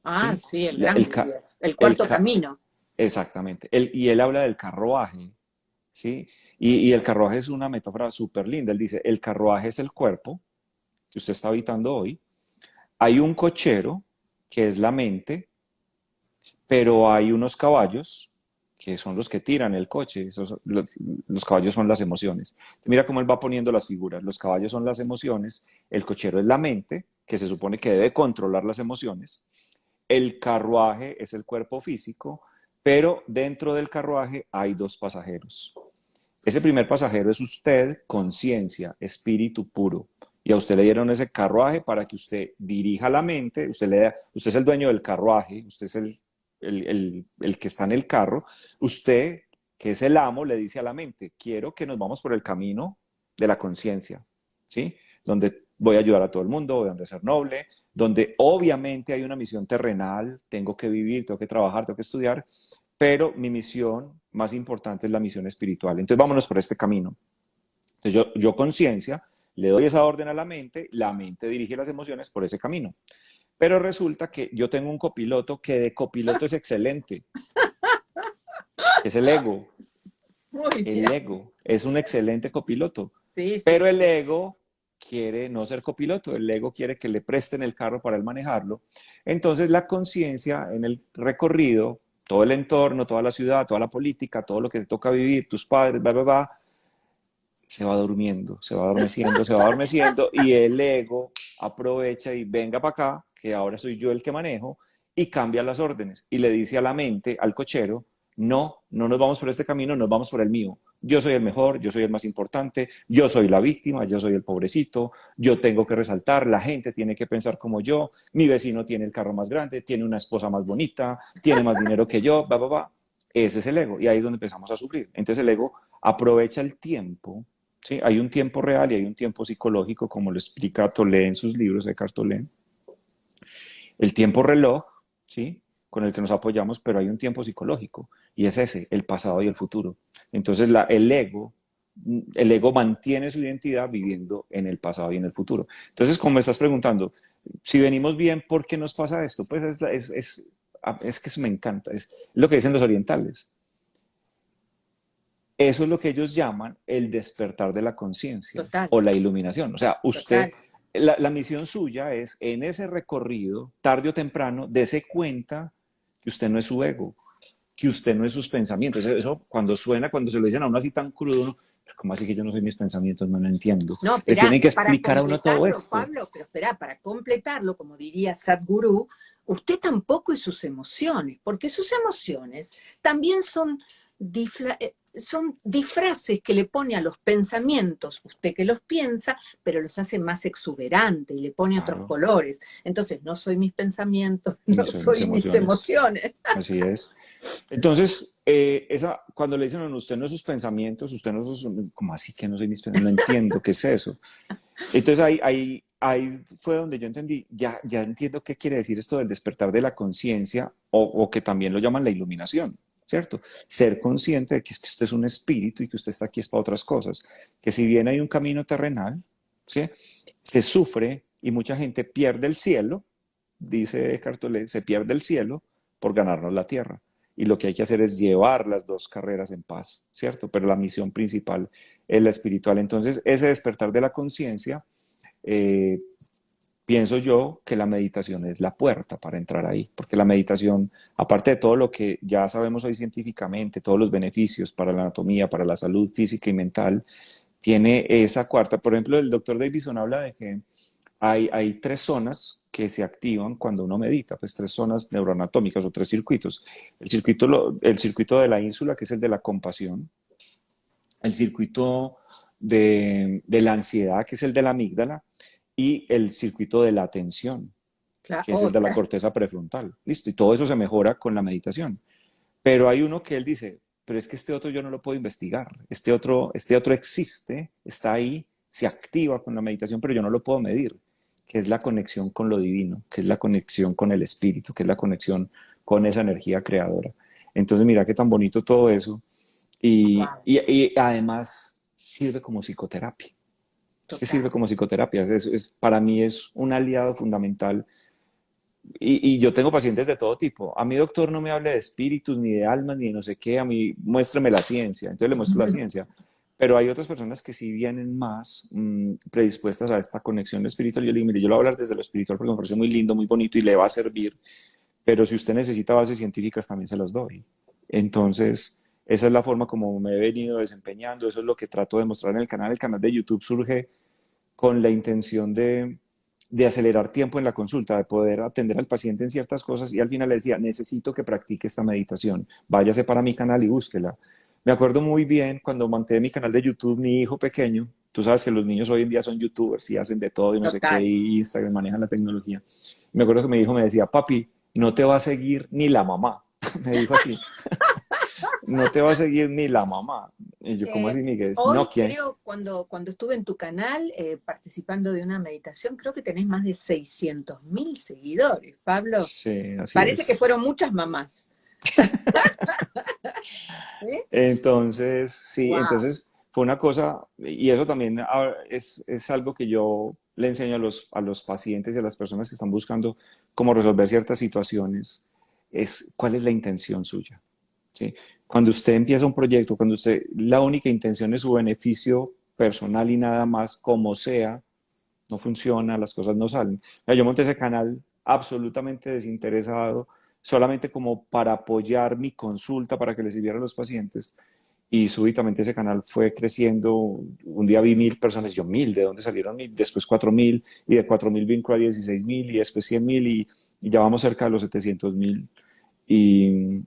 Ah, ¿sí? sí, el La- gran el, ca- Gurdjieff. El el cuarto ca- camino. exactamente. Y él habla del carruaje, ¿sí? Y el carruaje es una metáfora súper linda. Él dice, el carruaje es el cuerpo que usted está habitando hoy. Hay un cochero, que es la mente, pero hay unos caballos que son los que tiran el coche. Los caballos son las emociones. Mira cómo él va poniendo las figuras. Los caballos son las emociones, el cochero es la mente, que se supone que debe controlar las emociones. El carruaje es el cuerpo físico, pero dentro del carruaje hay dos pasajeros. Ese primer pasajero es usted, conciencia, espíritu puro. Y a usted le dieron ese carruaje para que usted dirija la mente, usted es el dueño del carruaje, usted es el que está en el carro. Usted, que es el amo, le dice a la mente, quiero que nos vamos por el camino de la conciencia, ¿sí? Donde voy a ayudar a todo el mundo, donde ser noble, donde obviamente hay una misión terrenal, tengo que vivir, tengo que trabajar, tengo que estudiar, pero mi misión más importante es la misión espiritual. Entonces vámonos por este camino. Entonces yo conciencia, le doy esa orden a la mente dirige las emociones por ese camino. Pero resulta que yo tengo un copiloto que de copiloto es excelente, que es el ego. Muy El bien. ego es un excelente copiloto, Sí, sí, pero el sí. ego quiere no ser copiloto, el ego quiere que le presten el carro para él manejarlo. Entonces la conciencia en el recorrido, todo el entorno, toda la ciudad, toda la política, todo lo que te toca vivir, tus padres, bla, bla, bla, se va durmiendo, se va adormeciendo, se va adormeciendo y el ego aprovecha y venga para acá, que ahora soy yo el que manejo, y cambia las órdenes y le dice a la mente, al cochero, no, no nos vamos por este camino, nos vamos por el mío. Yo soy el mejor, yo soy el más importante, yo soy la víctima, yo soy el pobrecito, yo tengo que resaltar, la gente tiene que pensar como yo, mi vecino tiene el carro más grande, tiene una esposa más bonita, tiene más dinero que yo, va, va, va. Ese es el ego y ahí es donde empezamos a sufrir. Entonces el ego aprovecha el tiempo. ¿Sí? Hay un tiempo real y hay un tiempo psicológico, como lo explica Tolle en sus libros, Eckhart Tolle. El tiempo reloj, ¿sí? Con el que nos apoyamos, pero hay un tiempo psicológico y es ese, el pasado y el futuro. Entonces el ego mantiene su identidad viviendo en el pasado y en el futuro. Entonces, como me estás preguntando, si venimos bien, ¿por qué nos pasa esto? Pues es que eso me encanta, es lo que dicen los orientales. Eso es lo que ellos llaman el despertar de la conciencia Total, o la iluminación. O sea, total. la misión suya es en ese recorrido, tarde o temprano, dése cuenta que usted no es su ego, que usted no es sus pensamientos. Eso cuando suena, cuando se lo dicen a uno así tan crudo, uno, ¿cómo así que yo no soy mis pensamientos? No lo entiendo. No, Le espera, tienen que para explicar a uno todo completarlo, esto. Pablo, pero espera, para completarlo, como diría Sadhguru, usted tampoco es sus emociones, porque sus emociones también son disfraces que le pone a los pensamientos, usted que los piensa, pero los hace más exuberantes y le pone otros Claro, colores. Entonces, no soy mis pensamientos, ni no soy mis soy mis emociones. emociones. Así es. Entonces, cuando le dicen a usted no es sus pensamientos, usted no es sus, ¿cómo así que no soy mis pensamientos? No entiendo qué es eso. Entonces ahí fue donde yo entendí, ya entiendo qué quiere decir esto del despertar de la conciencia o que también lo llaman la iluminación, ¿cierto? Ser consciente de que usted es un espíritu y que usted está aquí es para otras cosas, que si bien hay un camino terrenal, ¿sí? Se sufre y mucha gente pierde el cielo, dice Cartolé, se pierde el cielo por ganarnos la tierra. Y lo que hay que hacer es llevar las dos carreras en paz, ¿cierto? Pero la misión principal es la espiritual. Entonces, ese despertar de la conciencia eh, pienso yo que la meditación es la puerta para entrar ahí, porque la meditación, aparte de todo lo que ya sabemos hoy científicamente, todos los beneficios para la anatomía, para la salud física y mental, tiene esa cuarta. Por ejemplo, el doctor Davison habla de que hay tres zonas que se activan cuando uno medita, pues tres zonas neuroanatómicas o tres circuitos. El circuito de la ínsula, que es el de la compasión, el circuito de la ansiedad, que es el de la amígdala, y el circuito de la atención, Claro, que es el de la otra. corteza prefrontal. Listo, y todo eso se mejora con la meditación. Pero hay uno que él dice, pero es que este otro yo no lo puedo investigar, este otro existe, está ahí, se activa con la meditación, pero yo no lo puedo medir, que es la conexión con lo divino, que es la conexión con el espíritu, que es la conexión con esa energía creadora. Entonces, mira qué tan bonito todo eso. Wow, Y además sirve como psicoterapia. Es que sirve total. como psicoterapia. Para mí es un aliado fundamental y yo tengo pacientes de todo tipo. A mí, doctor, no me hable de espíritus, ni de almas, ni de no sé qué. A mí, muéstrame la ciencia. Entonces le muestro la ciencia. Pero hay otras personas que sí vienen más predispuestas a esta conexión espiritual. Yo le digo, mire, yo lo voy a hablar desde lo espiritual porque me parece muy lindo, muy bonito y le va a servir. Pero si usted necesita bases científicas, también se las doy. Entonces, esa es la forma como me he venido desempeñando. Eso es lo que trato de mostrar en el canal. El canal de YouTube surge con la intención de acelerar tiempo en la consulta, de poder atender al paciente en ciertas cosas y al final le decía, necesito que practique esta meditación, váyase para mi canal y búsquela. Me acuerdo muy bien cuando monté mi canal de YouTube, mi hijo pequeño, tú sabes que los niños hoy en día son youtubers y hacen de todo y no sé qué, Total. y Instagram manejan la tecnología. Me acuerdo que mi hijo me decía, papi, no te va a seguir ni la mamá. Me dijo así, no te va a seguir ni la mamá. Y yo, ¿cómo Eh, así, Miguel? No, Hoy ¿quién? creo, cuando estuve en tu canal participando de una meditación, creo que tenés más de 600.000 seguidores, Pablo. Sí, así Parece que es. fueron muchas mamás. ¿Eh? Entonces, sí, Wow. entonces fue una cosa, y eso también es algo que yo le enseño a los pacientes y a las personas que están buscando cómo resolver ciertas situaciones, es cuál es la intención suya, ¿sí? Cuando usted empieza un proyecto, cuando usted, la única intención es su beneficio personal y nada más, como sea, no funciona, las cosas no salen. Yo monté ese canal absolutamente desinteresado, solamente como para apoyar mi consulta, para que le sirviera a los pacientes. Y súbitamente ese canal fue creciendo. Un día vi 1.000 personas, yo 1.000, ¿de dónde salieron 1.000? Después 4.000, y de 4.000 vino a 16.000, y después 100.000, y ya vamos cerca de los 700.000. Y,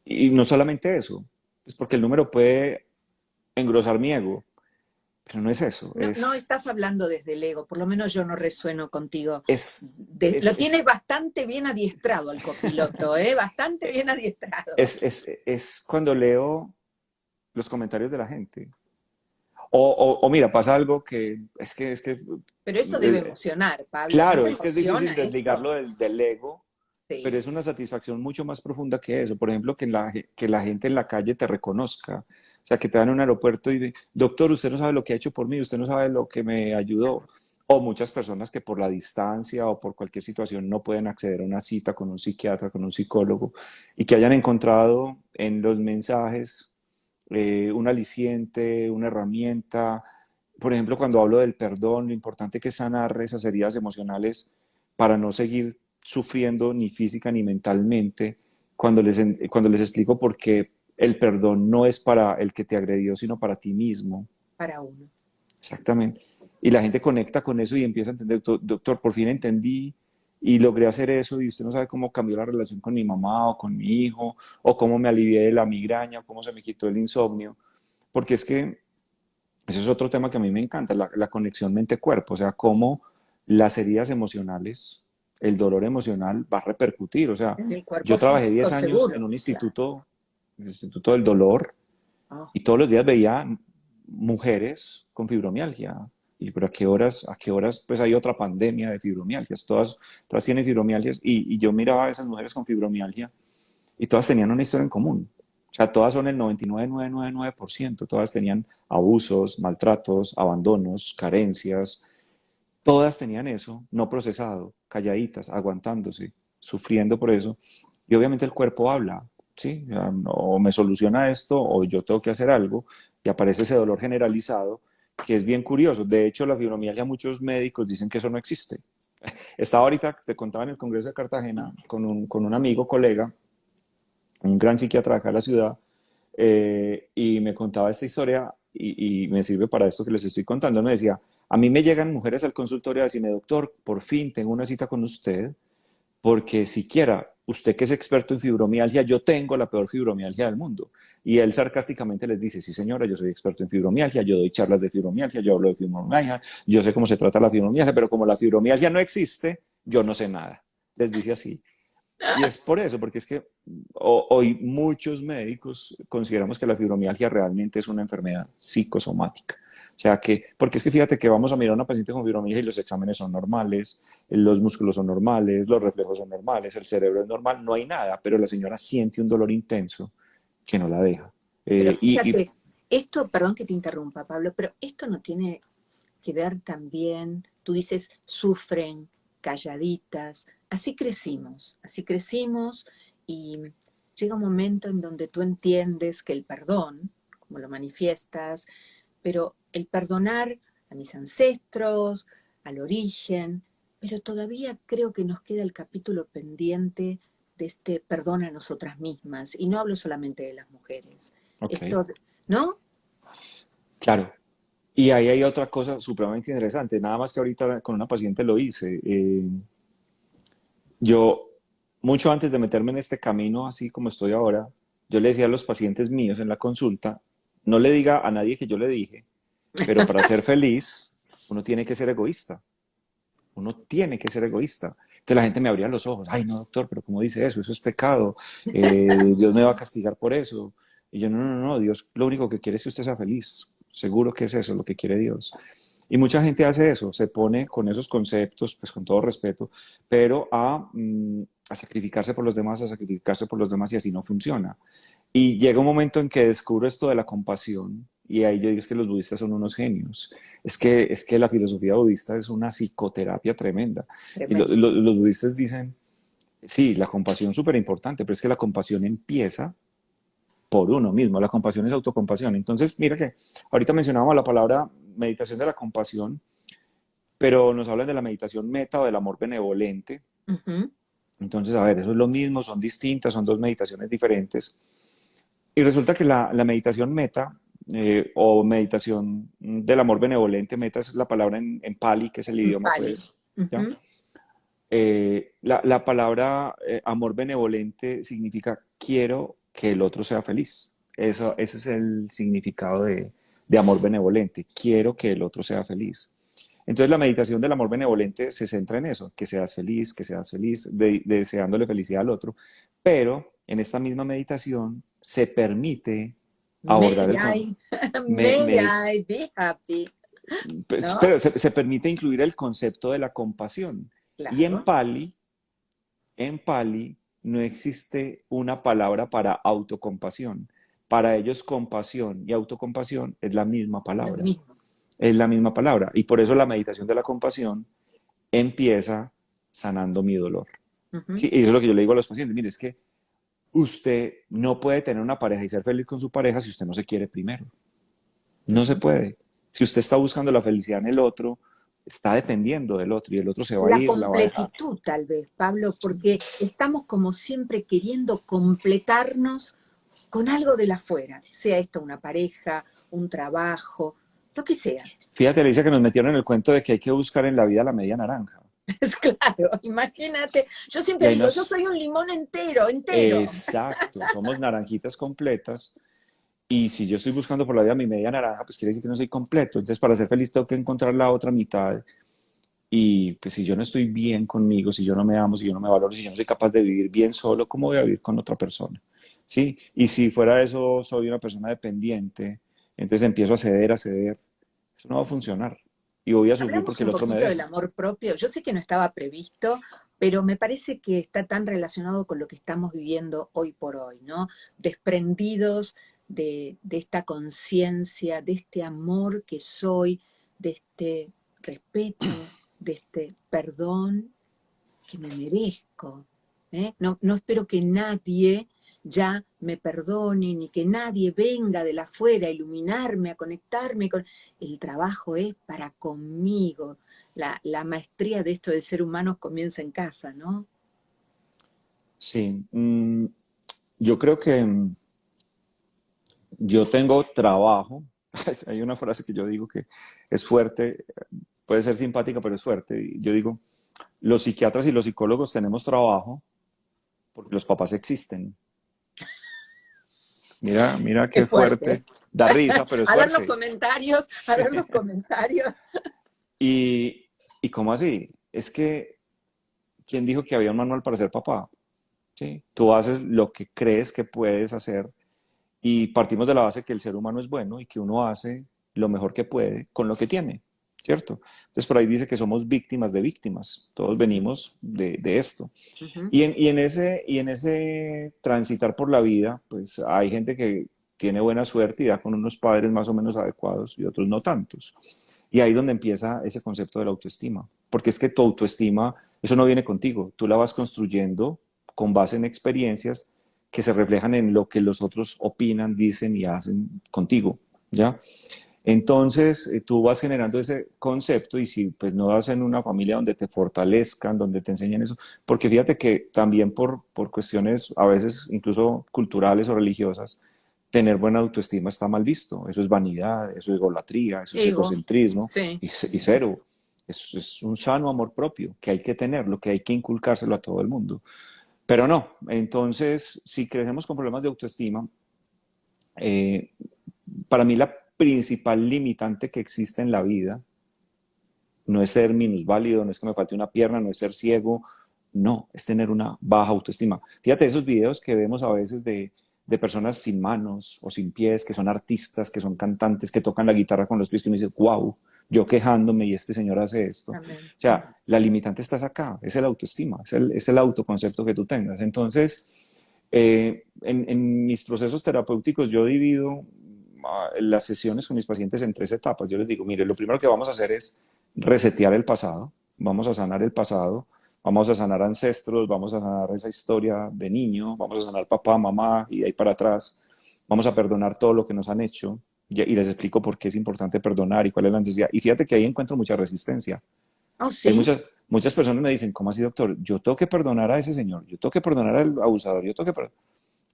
y no solamente eso, es porque el número puede engrosar mi ego, pero no es eso, No, no estás hablando desde el ego, por lo menos yo no resueno contigo. es, Lo es, tienes es, bastante bien adiestrado al copiloto, ¿eh? Bastante bien adiestrado. es cuando leo los comentarios de la gente. O mira, pasa algo que Pero eso debe eh, emocionar, Pablo. ¿No claro, te es que es difícil emociona esto? desligarlo del ego, pero Sí. es una satisfacción mucho más profunda que eso. Por ejemplo, que la gente en la calle te reconozca. O sea, que te dan en un aeropuerto y doctor, usted no sabe lo que ha hecho por mí, usted no sabe lo que me ayudó. O muchas personas que por la distancia o por cualquier situación no pueden acceder a una cita con un psiquiatra, con un psicólogo, y que hayan encontrado en los mensajes un aliciente, una herramienta. Por ejemplo, cuando hablo del perdón, lo importante que es sanar esas heridas emocionales para no seguir sufriendo ni física ni mentalmente, cuando les explico por qué el perdón no es para el que te agredió, sino para ti mismo. Para uno. Exactamente. Y la gente conecta con eso y empieza a entender, doctor, por fin entendí y logré hacer eso y usted no sabe cómo cambió la relación con mi mamá o con mi hijo, o cómo me alivié de la migraña, o cómo se me quitó el insomnio. Porque es que ese es otro tema que a mí me encanta, la conexión mente-cuerpo, o sea, cómo las heridas emocionales, el dolor emocional va a repercutir. O sea, En el cuerpo yo trabajé físico 10 años en seguro. Claro. un instituto del dolor, Oh, y todos los días veía mujeres con fibromialgia. Y pero a qué horas pues hay otra pandemia de fibromialgias? Todas tienen fibromialgias y yo miraba a esas mujeres con fibromialgia y todas tenían una historia en común. O sea, todas son el 99,999%. Todas tenían abusos, maltratos, abandonos, carencias. Todas tenían eso, no procesado, calladitas, aguantándose, sufriendo por eso. Y obviamente el cuerpo habla, ¿sí? O me soluciona esto o yo tengo que hacer algo y aparece ese dolor generalizado que es bien curioso. De hecho, la fibromialgia, muchos médicos dicen que eso no existe. Estaba ahorita, te contaba en el Congreso de Cartagena, con un amigo, colega, un gran psiquiatra de acá de la ciudad, y me contaba esta historia y me sirve para esto que les estoy contando. Me decía, a mí me llegan mujeres al consultorio a decirme, doctor, por fin tengo una cita con usted, porque siquiera usted que es experto en fibromialgia, yo tengo la peor fibromialgia del mundo. Y él sarcásticamente les dice, sí señora, yo soy experto en fibromialgia, yo doy charlas de fibromialgia, yo hablo de fibromialgia, yo sé cómo se trata la fibromialgia, pero como la fibromialgia no existe, yo no sé nada. Les dice así. Y es por eso, porque es que hoy muchos médicos consideramos que la fibromialgia realmente es una enfermedad psicosomática. O sea que, porque es que fíjate que vamos a mirar a una paciente con fibromialgia y los exámenes son normales, los músculos son normales, los reflejos son normales, el cerebro es normal, no hay nada, pero la señora siente un dolor intenso que no la deja. Pero Y fíjate, esto, perdón que te interrumpa, Pablo, pero esto no tiene que ver también, tú dices, sufren, calladitas, así crecimos y llega un momento en donde tú entiendes que el perdón, como lo manifiestas, pero el perdonar a mis ancestros, al origen, pero todavía creo que nos queda el capítulo pendiente de este perdón a nosotras mismas, y no hablo solamente de las mujeres. ok, Esto, ¿no? claro. Y ahí hay otra cosa supremamente interesante, nada más que ahorita con una paciente lo hice. Yo, mucho antes de meterme en este camino, así como estoy ahora, yo le decía a los pacientes míos en la consulta, no le diga a nadie que yo le dije, pero para ser feliz, uno tiene que ser egoísta. Uno tiene que ser egoísta. Entonces la gente me abría los ojos. Ay, no, doctor, pero ¿cómo dice eso? Eso es pecado. Dios me va a castigar por eso. Y yo, no, no, no, Dios lo único que quiere es que usted sea feliz. Seguro que es eso lo que quiere Dios. Y mucha gente hace eso, se pone con esos conceptos, pues con todo respeto, pero a sacrificarse por los demás, a sacrificarse por los demás y así no funciona. Y llega un momento en que descubro esto de la compasión y ahí yo digo es que los budistas son unos genios. Es que la filosofía budista es una psicoterapia tremenda. Y Tremendo. los budistas dicen, sí, la compasión es súper importante, pero es que la compasión empieza por uno mismo. La compasión es autocompasión. Entonces, mira que ahorita mencionábamos la palabra meditación de la compasión, pero nos hablan de la meditación meta o del amor benevolente. Ujú. Entonces, a ver, eso es lo mismo, son distintas, son dos meditaciones diferentes. Y resulta que la meditación meta o meditación del amor benevolente, meta es la palabra en Pali, que es el En idioma, Pali. pues, ¿ya? Ujú. La palabra amor benevolente significa quiero que el otro sea feliz. Eso, ese es el significado de amor benevolente. Quiero que el otro sea feliz. Entonces la meditación del amor benevolente se centra en eso, que seas feliz, deseándole felicidad al otro. Pero en esta misma meditación se permite abordar May I, me, may me- I be happy, ¿no? pero se permite incluir el concepto de la compasión. Y Claro. En Pali no existe una palabra para autocompasión. Para ellos compasión y autocompasión es la misma Lo palabra. mismo. Es la misma palabra. Y por eso la meditación de la compasión empieza sanando mi dolor. Ujú. Sí, y eso es lo que yo le digo a los pacientes. Mire, es que usted no puede tener una pareja y ser feliz con su pareja si usted no se quiere primero. No se Ujú. puede. Si usted está buscando la felicidad en el otro, está dependiendo del otro y el otro se va a La ir, la va a dejar. completitud, tal vez, Pablo, porque estamos como siempre queriendo completarnos con algo de la afuera, sea esto una pareja, un trabajo, lo que sea. Fíjate, Alicia, que nos metieron en el cuento de que hay que buscar en la vida la media naranja. Es claro, imagínate. Yo Y siempre ahí digo, yo nos, soy un limón entero, entero. exacto, somos naranjitas completas. Y si yo estoy buscando por la vida mi media naranja, pues quiere decir que no soy completo. Entonces, para ser feliz tengo que encontrar la otra mitad. Y pues si yo no estoy bien conmigo, si yo no me amo, si yo no me valoro, si yo no soy capaz de vivir bien solo, ¿cómo voy a vivir con otra persona? ¿Sí? Y si fuera de eso soy una persona dependiente, entonces empiezo a ceder. Eso no va a funcionar. Y voy a sufrir Hablamos porque el un otro me poquito del deja. amor propio. Yo sé que no estaba previsto, pero me parece que está tan relacionado con lo que estamos viviendo hoy por hoy, ¿no? Desprendidos de esta conciencia, de este amor que soy, de este respeto, de este perdón que me merezco. ¿Eh? No, no espero que nadie ya me perdonen y que nadie venga de la afuera a iluminarme, a conectarme con... El trabajo es para conmigo. La maestría de esto de ser humanos comienza en casa, ¿no? Sí, yo creo que yo tengo trabajo. Hay una frase que yo digo que es fuerte, puede ser simpática, pero es fuerte. Y yo digo, los psiquiatras y los psicólogos tenemos trabajo porque los papás existen. Mira, mira Qué qué fuerte. fuerte. Da risa, pero es A ver los fuerte. comentarios, a ver los comentarios. Y, ¿Y cómo así? Es que, ¿quién dijo que había un manual para ser papá? ¿Sí? Tú haces lo que crees que puedes hacer y partimos de la base que el ser humano es bueno y que uno hace lo mejor que puede con lo que tiene, ¿cierto? Entonces por ahí dice que somos víctimas de víctimas, todos Ujú, venimos de esto. ujú. Y en ese transitar por la vida, pues hay gente que tiene buena suerte y da con unos padres más o menos adecuados y otros no tantos. Y ahí es donde empieza ese concepto de la autoestima, porque es que tu autoestima, eso no viene contigo, tú la vas construyendo con base en experiencias que se reflejan en lo que los otros opinan, dicen y hacen contigo, ¿ya? Entonces, tú vas generando ese concepto y si pues no das en una familia donde te fortalezcan, donde te enseñen eso, porque fíjate que también por cuestiones a veces incluso culturales o religiosas, tener buena autoestima está mal visto. Eso es vanidad, eso es egolatría, eso es Ego, egocentrismo sí. y cero. Es un sano amor propio que hay que tenerlo, que hay que inculcárselo a todo el mundo. Pero no, entonces si crecemos con problemas de autoestima, eh, para mí la principal limitante que existe en la vida no es ser minusválido, no es que me falte una pierna, no es ser ciego, no, es tener una baja autoestima. Fíjate esos videos que vemos a veces de personas sin manos o sin pies, que son artistas, que son cantantes, que tocan la guitarra con los pies, que uno dice, wow, yo quejándome y este señor hace esto. O Amén. sea, la limitante está acá, es el autoestima, es el autoconcepto que tú tengas. Entonces, en mis procesos terapéuticos yo divido las sesiones con mis pacientes en tres etapas. Yo les digo, mire, lo primero que vamos a hacer es resetear el pasado, vamos a sanar el pasado, vamos a sanar ancestros, vamos a sanar esa historia de niño, vamos a sanar papá, mamá y de ahí para atrás, vamos a perdonar todo lo que nos han hecho y les explico por qué es importante perdonar y cuál es la necesidad. Y fíjate que ahí encuentro mucha resistencia. Oh, Hay sí. muchas personas me dicen, ¿cómo así, doctor? Yo tengo que perdonar a ese señor, yo tengo que perdonar al abusador, yo tengo que perdonar.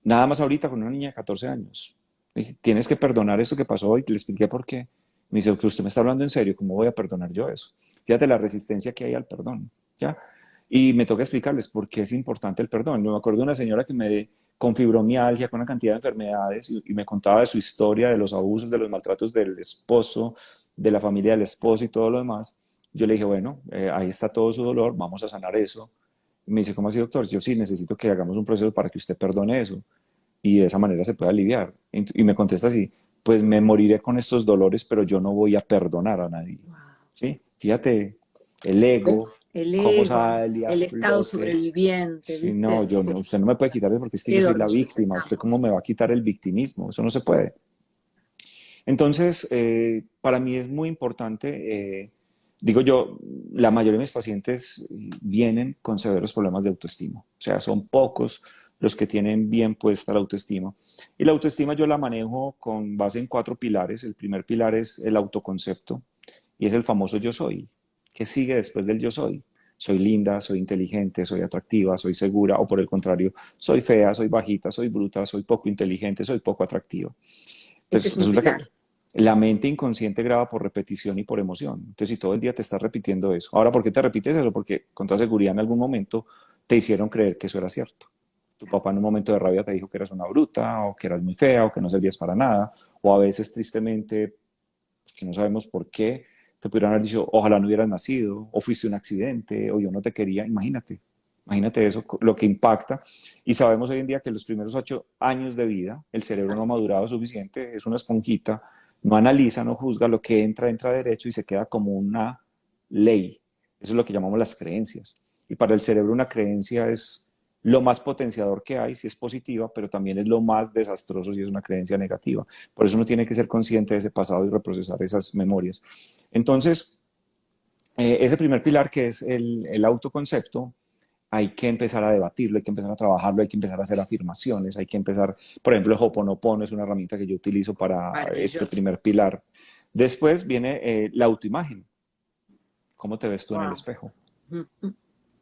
Nada más ahorita con una niña de 14 años. Le dije, tienes que perdonar esto que pasó y le expliqué por qué. Me dice, que usted me está hablando en serio, ¿cómo voy a perdonar yo eso? Fíjate la resistencia que hay al perdón, ¿ya? Y me toca explicarles por qué es importante el perdón. Yo me acuerdo de una señora que me con fibromialgia, con una cantidad de enfermedades, y me contaba de su historia, de los abusos, de los maltratos del esposo, de la familia del esposo y todo lo demás. Yo le dije, bueno, ahí está todo su dolor, vamos a sanar eso. Y me dice, ¿cómo así, doctor? Yo sí necesito que hagamos un proceso para que usted perdone eso y de esa manera se puede aliviar. Y me contesta así, pues me moriré con estos dolores, pero yo no voy a perdonar a nadie. Wow. ¿Sí? Fíjate, el ego, ¿Ves? El cómo ego, sale a el estado flote. sobreviviente, Si no, ¿viste? yo no, Sí. usted no me puede quitar eso porque es que Qué yo soy la dormidos víctima. ¿Usted cómo estamos. me va a quitar el victimismo? Eso no se puede. Entonces, para mí es muy importante, digo yo, la mayoría de mis pacientes vienen con severos problemas de autoestima. O sea, son pocos los que tienen bien puesta la autoestima. Y la autoestima yo la manejo con base en cuatro pilares. El primer pilar es el autoconcepto y es el famoso yo soy. ¿Qué sigue después del yo soy? Soy linda, soy inteligente, soy atractiva, soy segura, o por el contrario, soy fea, soy bajita, soy bruta, soy poco inteligente, soy poco atractiva. Ese Pues es un resulta que pilar. la mente inconsciente graba por repetición y por emoción. Entonces, si todo el día te estás repitiendo eso, ahora, ¿por qué te repites eso? Porque con toda seguridad en algún momento te hicieron creer que eso era cierto. Tu papá en un momento de rabia te dijo que eras una bruta, o que eras muy fea, o que no servías para nada, o a veces tristemente, pues, que no sabemos por qué, te pudieron haber dicho, ojalá no hubieras nacido, o fuiste un accidente, o yo no te quería, imagínate. Imagínate eso, lo que impacta. Y sabemos hoy en día que los primeros 8 años de vida, el cerebro no ha madurado suficiente, es una esponjita, no analiza, no juzga, lo que entra, entra derecho y se queda como una ley. Eso es lo que llamamos las creencias. Y para el cerebro una creencia es lo más potenciador que hay si es positiva, pero también es lo más desastroso si es una creencia negativa. Por eso uno tiene que ser consciente de ese pasado y reprocesar esas memorias. Entonces, ese primer pilar que es el autoconcepto, hay que empezar a debatirlo, hay que empezar a trabajarlo, hay que empezar a hacer afirmaciones, hay que empezar, por ejemplo, el Ho'oponopono es una herramienta que yo utilizo para este Maravilloso. primer pilar. Después viene la autoimagen. ¿Cómo te ves tú en el Wow. espejo?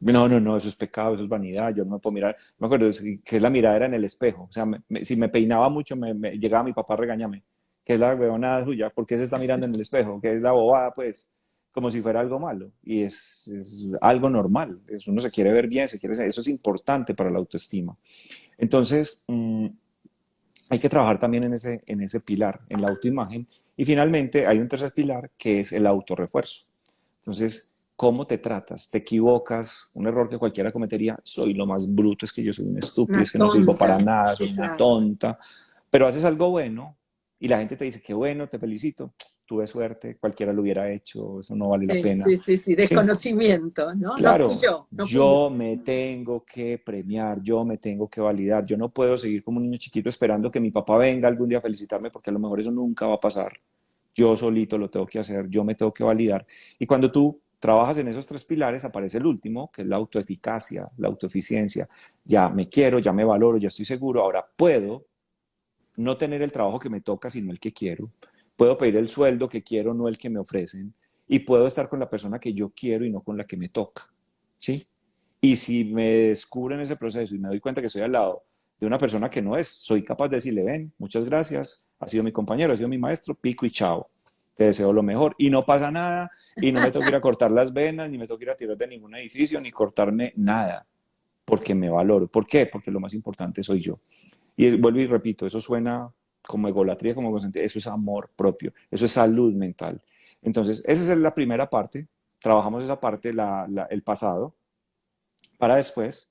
No, no, no, eso es pecado, eso es vanidad, yo no me puedo mirar. Me acuerdo que la mirada era en el espejo, o sea, si me peinaba mucho, llegaba mi papá a regañarme. ¿Qué es la huevonada suya? ¿Por qué se está mirando en el espejo? ¿Qué es la bobada, pues? Como si fuera algo malo. Y es algo normal. Uno se quiere ver bien, eso es importante para la autoestima. Entonces, hay que trabajar también en ese pilar, en la autoimagen. Y finalmente hay un tercer pilar que es el autorrefuerzo. Entonces, ¿cómo te tratas? ¿Te equivocas? Un error que cualquiera cometería, soy lo más bruto, es que yo soy un estúpido, Una es que no sirvo para tonta. nada, soy Sí, una claro. tonta, pero haces algo bueno y la gente te dice, qué bueno, te felicito, tuve suerte, cualquiera lo hubiera hecho, eso no vale la Sí, pena. sí, sí, sí, Sí, desconocimiento, ¿no? No fui claro, yo, no fui yo. yo me tengo que premiar, yo me tengo que validar, yo no puedo seguir como un niño chiquito esperando que mi papá venga algún día a felicitarme porque a lo mejor eso nunca va a pasar. Yo solito lo tengo que hacer, yo me tengo que validar. Y cuando tú trabajas en esos tres pilares, aparece el último, que es la autoeficacia, la autoeficiencia. Ya me quiero, ya me valoro, ya estoy seguro, ahora puedo no tener el trabajo que me toca, sino el que quiero. Puedo pedir el sueldo que quiero, no el que me ofrecen. Y puedo estar con la persona que yo quiero y no con la que me toca. ¿Sí? Y si me descubro en ese proceso y me doy cuenta que estoy al lado de una persona que no es, soy capaz de decirle, ven, muchas gracias, ha sido mi compañero, ha sido mi maestro, pico y chao. Te deseo lo mejor. Y no pasa nada, y no me tengo que ir a cortar las venas, ni me tengo que ir a tirar de ningún edificio, ni cortarme nada, porque me valoro. ¿Por qué? Porque lo más importante soy yo. Y vuelvo y repito, eso suena como egolatría, como egocentrismo, eso es amor propio, eso es salud mental. Entonces, esa es la primera parte, trabajamos esa parte, el pasado, para después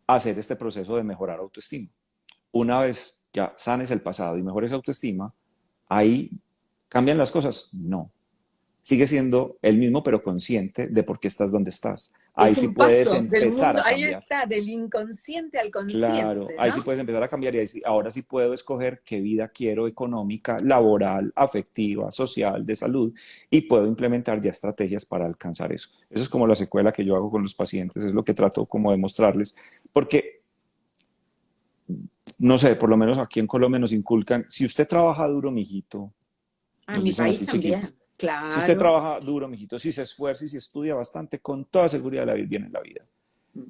hacer este proceso de mejorar autoestima. Una vez ya sanes el pasado y mejores autoestima, ahí cambian las cosas. No, sigue siendo el mismo, pero consciente de por qué estás donde estás. Ahí Es sí un puedes paso del empezar mundo, a ahí cambiar. está, del inconsciente al Claro, consciente, ahí ¿no? sí puedes empezar a cambiar y ahí ahora sí puedo escoger qué vida quiero económica, laboral, afectiva, social, de salud y puedo implementar ya estrategias para alcanzar eso. Eso es como la secuela que yo hago con los pacientes, es lo que trato como de mostrarles, porque no sé, por lo menos aquí en Colombia nos inculcan, si usted trabaja duro, mijito, Ah, en nos mi dicen país así chiquitos, también, si usted claro. trabaja duro, mijito, si se esfuerza y si estudia bastante, con toda seguridad le va a ir bien en la vida.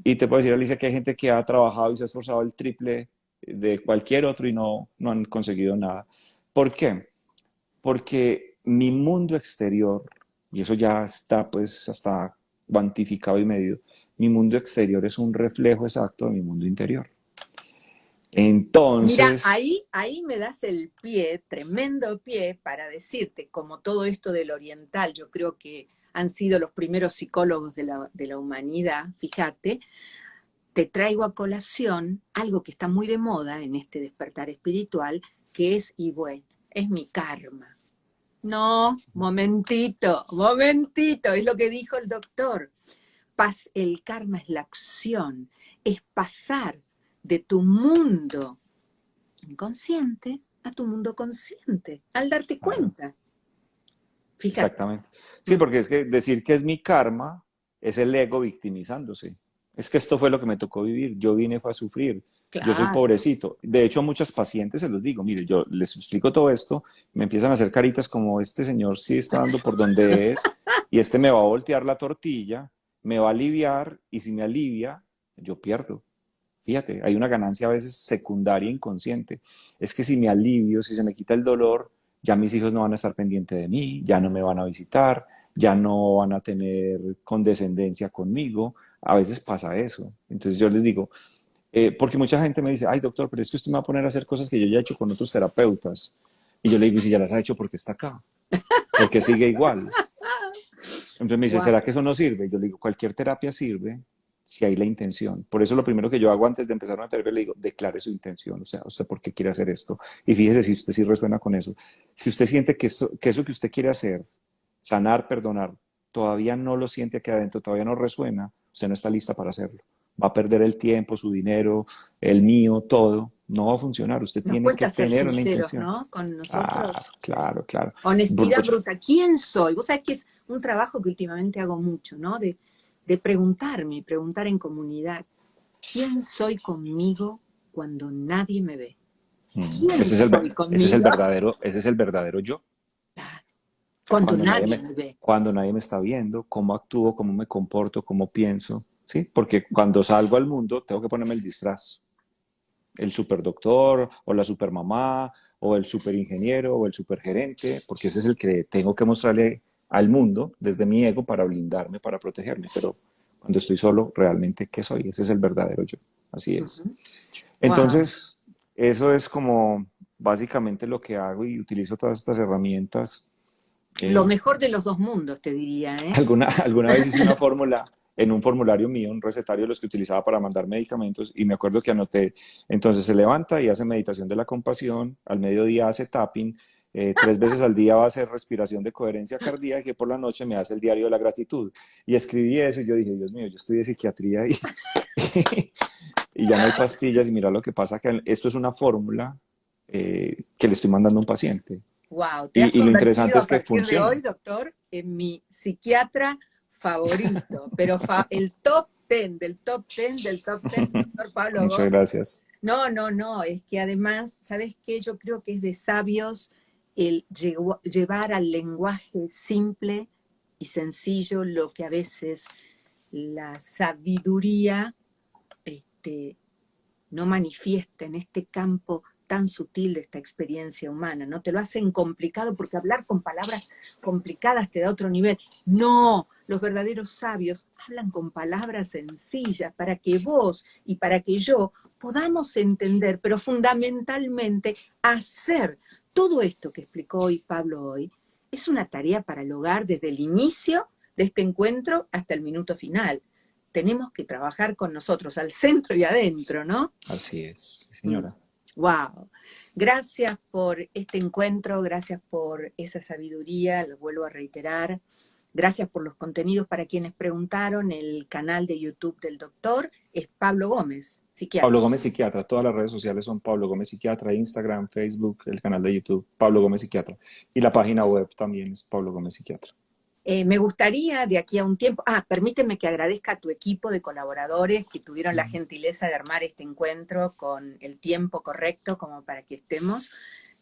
Y te puedo decir, Alicia, que hay gente que ha trabajado y se ha esforzado el triple de cualquier otro y no han conseguido nada. ¿Por qué? Porque mi mundo exterior, y eso ya está pues hasta cuantificado y medido, mi mundo exterior es un reflejo exacto de mi mundo interior. Mira, Entonces, ahí me das el pie, tremendo pie, para decirte, como todo esto del oriental, yo creo que han sido los primeros psicólogos de la humanidad, fíjate, te traigo a colación algo que está muy de moda en este despertar espiritual, que es, y bueno, es mi karma. No, momentito, momentito, es lo que dijo el doctor. El karma es la acción, es pasar de tu mundo inconsciente a tu mundo consciente, al darte claro, cuenta. Fíjate. exactamente. Sí, Mm, porque es que decir que es mi karma es el ego victimizándose. Es que esto fue lo que me tocó vivir. Yo vine fue a sufrir. Yo soy claro. pobrecito. De hecho, a muchas pacientes se los digo. Mire, yo les explico todo esto. Me empiezan a hacer caritas como este señor sí está dando por donde es y este me va a voltear la tortilla, me va a aliviar y si me alivia, yo pierdo. Fíjate, hay una ganancia a veces secundaria inconsciente. Es que si me alivio, si se me quita el dolor, ya mis hijos no van a estar pendientes de mí, ya no me van a visitar, ya no van a tener condescendencia conmigo. A veces pasa eso. Entonces yo les digo, porque mucha gente me dice, ay doctor, pero es que usted me va a poner a hacer cosas que yo ya he hecho con otros terapeutas. Y yo le digo, ¿y si ya las ha hecho, por qué está acá? Porque sigue igual. Entonces me dice, Wow. ¿será que eso no sirve? Yo le digo, cualquier terapia sirve si hay la intención. Por eso lo primero que yo hago antes de empezar una terapia, le digo, declare su intención, o sea, ¿usted por qué quiere hacer esto? Y fíjese si usted sí resuena con eso. Si usted siente que eso que usted quiere hacer, sanar, perdonar, todavía no lo siente aquí adentro, todavía no resuena, usted no está lista para hacerlo. Va a perder el tiempo, su dinero, el mío, todo. No va a funcionar. Usted Nos tiene que cuesta ser tener una sinceros, intención. ¿no? Con Claro, nosotros. claro, claro. Honestidad Pues, bruta. ¿Quién soy? Vos sabés que es un trabajo que últimamente hago mucho, ¿no? de preguntarme y preguntar en comunidad, ¿quién soy conmigo cuando nadie me ve? ¿Quién Ese es el, soy conmigo? ese es el verdadero yo. Cuando Cuando nadie nadie me, me ve. cuando nadie me está viendo, cómo actúo, cómo me comporto, cómo pienso, ¿sí? Porque cuando salgo al mundo tengo que ponerme el disfraz. El superdoctor o la supermamá o el superingeniero o el supergerente, porque ese es el que tengo que mostrarle al mundo desde mi ego para blindarme, para protegerme. Pero cuando estoy solo, realmente, ¿qué soy? Ese es el verdadero yo. Así es. Wow. Entonces, eso es como básicamente lo que hago y utilizo todas estas herramientas. Lo Eh, mejor de los dos mundos, te diría, ¿eh? alguna vez hice una fórmula en un formulario mío, un recetario de los que utilizaba para mandar medicamentos, y me acuerdo que anoté, entonces se levanta y hace meditación de la compasión, al mediodía hace tapping, 3 veces al día va a hacer respiración de coherencia cardíaca y por la noche me hace el diario de la gratitud. Y escribí eso y yo dije, Dios mío, yo estoy de psiquiatría y ya no hay pastillas y mira lo que pasa, que esto es una fórmula que le estoy mandando a un paciente. Wow, te has Y lo interesante convertido es a que partir de funciona. hoy, doctor, en mi psiquiatra favorito, pero el top 10 del top 10 del top 10, doctor Pablo Muchas Gómez. gracias. No, no, no, es que además, ¿sabes qué? Yo creo que es de sabios el llevar al lenguaje simple y sencillo lo que a veces la sabiduría este, no manifiesta en este campo tan sutil de esta experiencia humana, ¿no? Te lo hacen complicado porque hablar con palabras complicadas te da otro nivel. No, los verdaderos sabios hablan con palabras sencillas para que vos y para que yo podamos entender, pero fundamentalmente hacer todo esto que explicó hoy Pablo hoy. Es una tarea para el hogar desde el inicio de este encuentro hasta el minuto final. Tenemos que trabajar con nosotros, al centro y adentro, ¿no? Así es, señora. Wow. Gracias por este encuentro, gracias por esa sabiduría, lo vuelvo a reiterar. Gracias por los contenidos para quienes preguntaron. El canal de YouTube del doctor es Pablo Gómez, Pablo psiquiatra. Gómez Psiquiatra, todas las redes sociales son Pablo Gómez Psiquiatra, Instagram, Facebook, el canal de YouTube, Pablo Gómez Psiquiatra. Y la página web también es Pablo Gómez Psiquiatra. Me gustaría de aquí a un tiempo, permíteme que agradezca a tu equipo de colaboradores que tuvieron la gentileza de armar este encuentro con el tiempo correcto como para que estemos.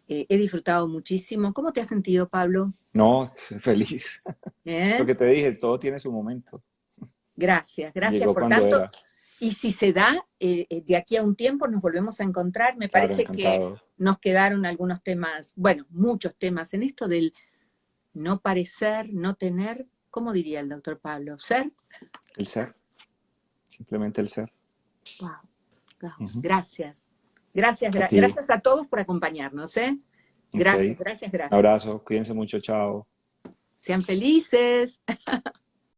He disfrutado muchísimo. ¿Cómo te has sentido, Pablo? No, feliz. Lo ¿Eh? que te dije, todo tiene su momento. Gracias, gracias Llegó por cuando tanto. era. Y si se da, de aquí a un tiempo nos volvemos a encontrar. Me Claro, parece que encantado. nos quedaron algunos temas, bueno, muchos temas en esto del no parecer, no tener, ¿cómo diría el doctor Pablo? ¿Ser? El ser, simplemente el ser. Wow, wow. Ujú. Gracias. Gracias, A ti. gracias a todos por acompañarnos, ¿eh? Ok. Gracias, gracias, gracias. Abrazo, cuídense mucho, chao. Sean felices.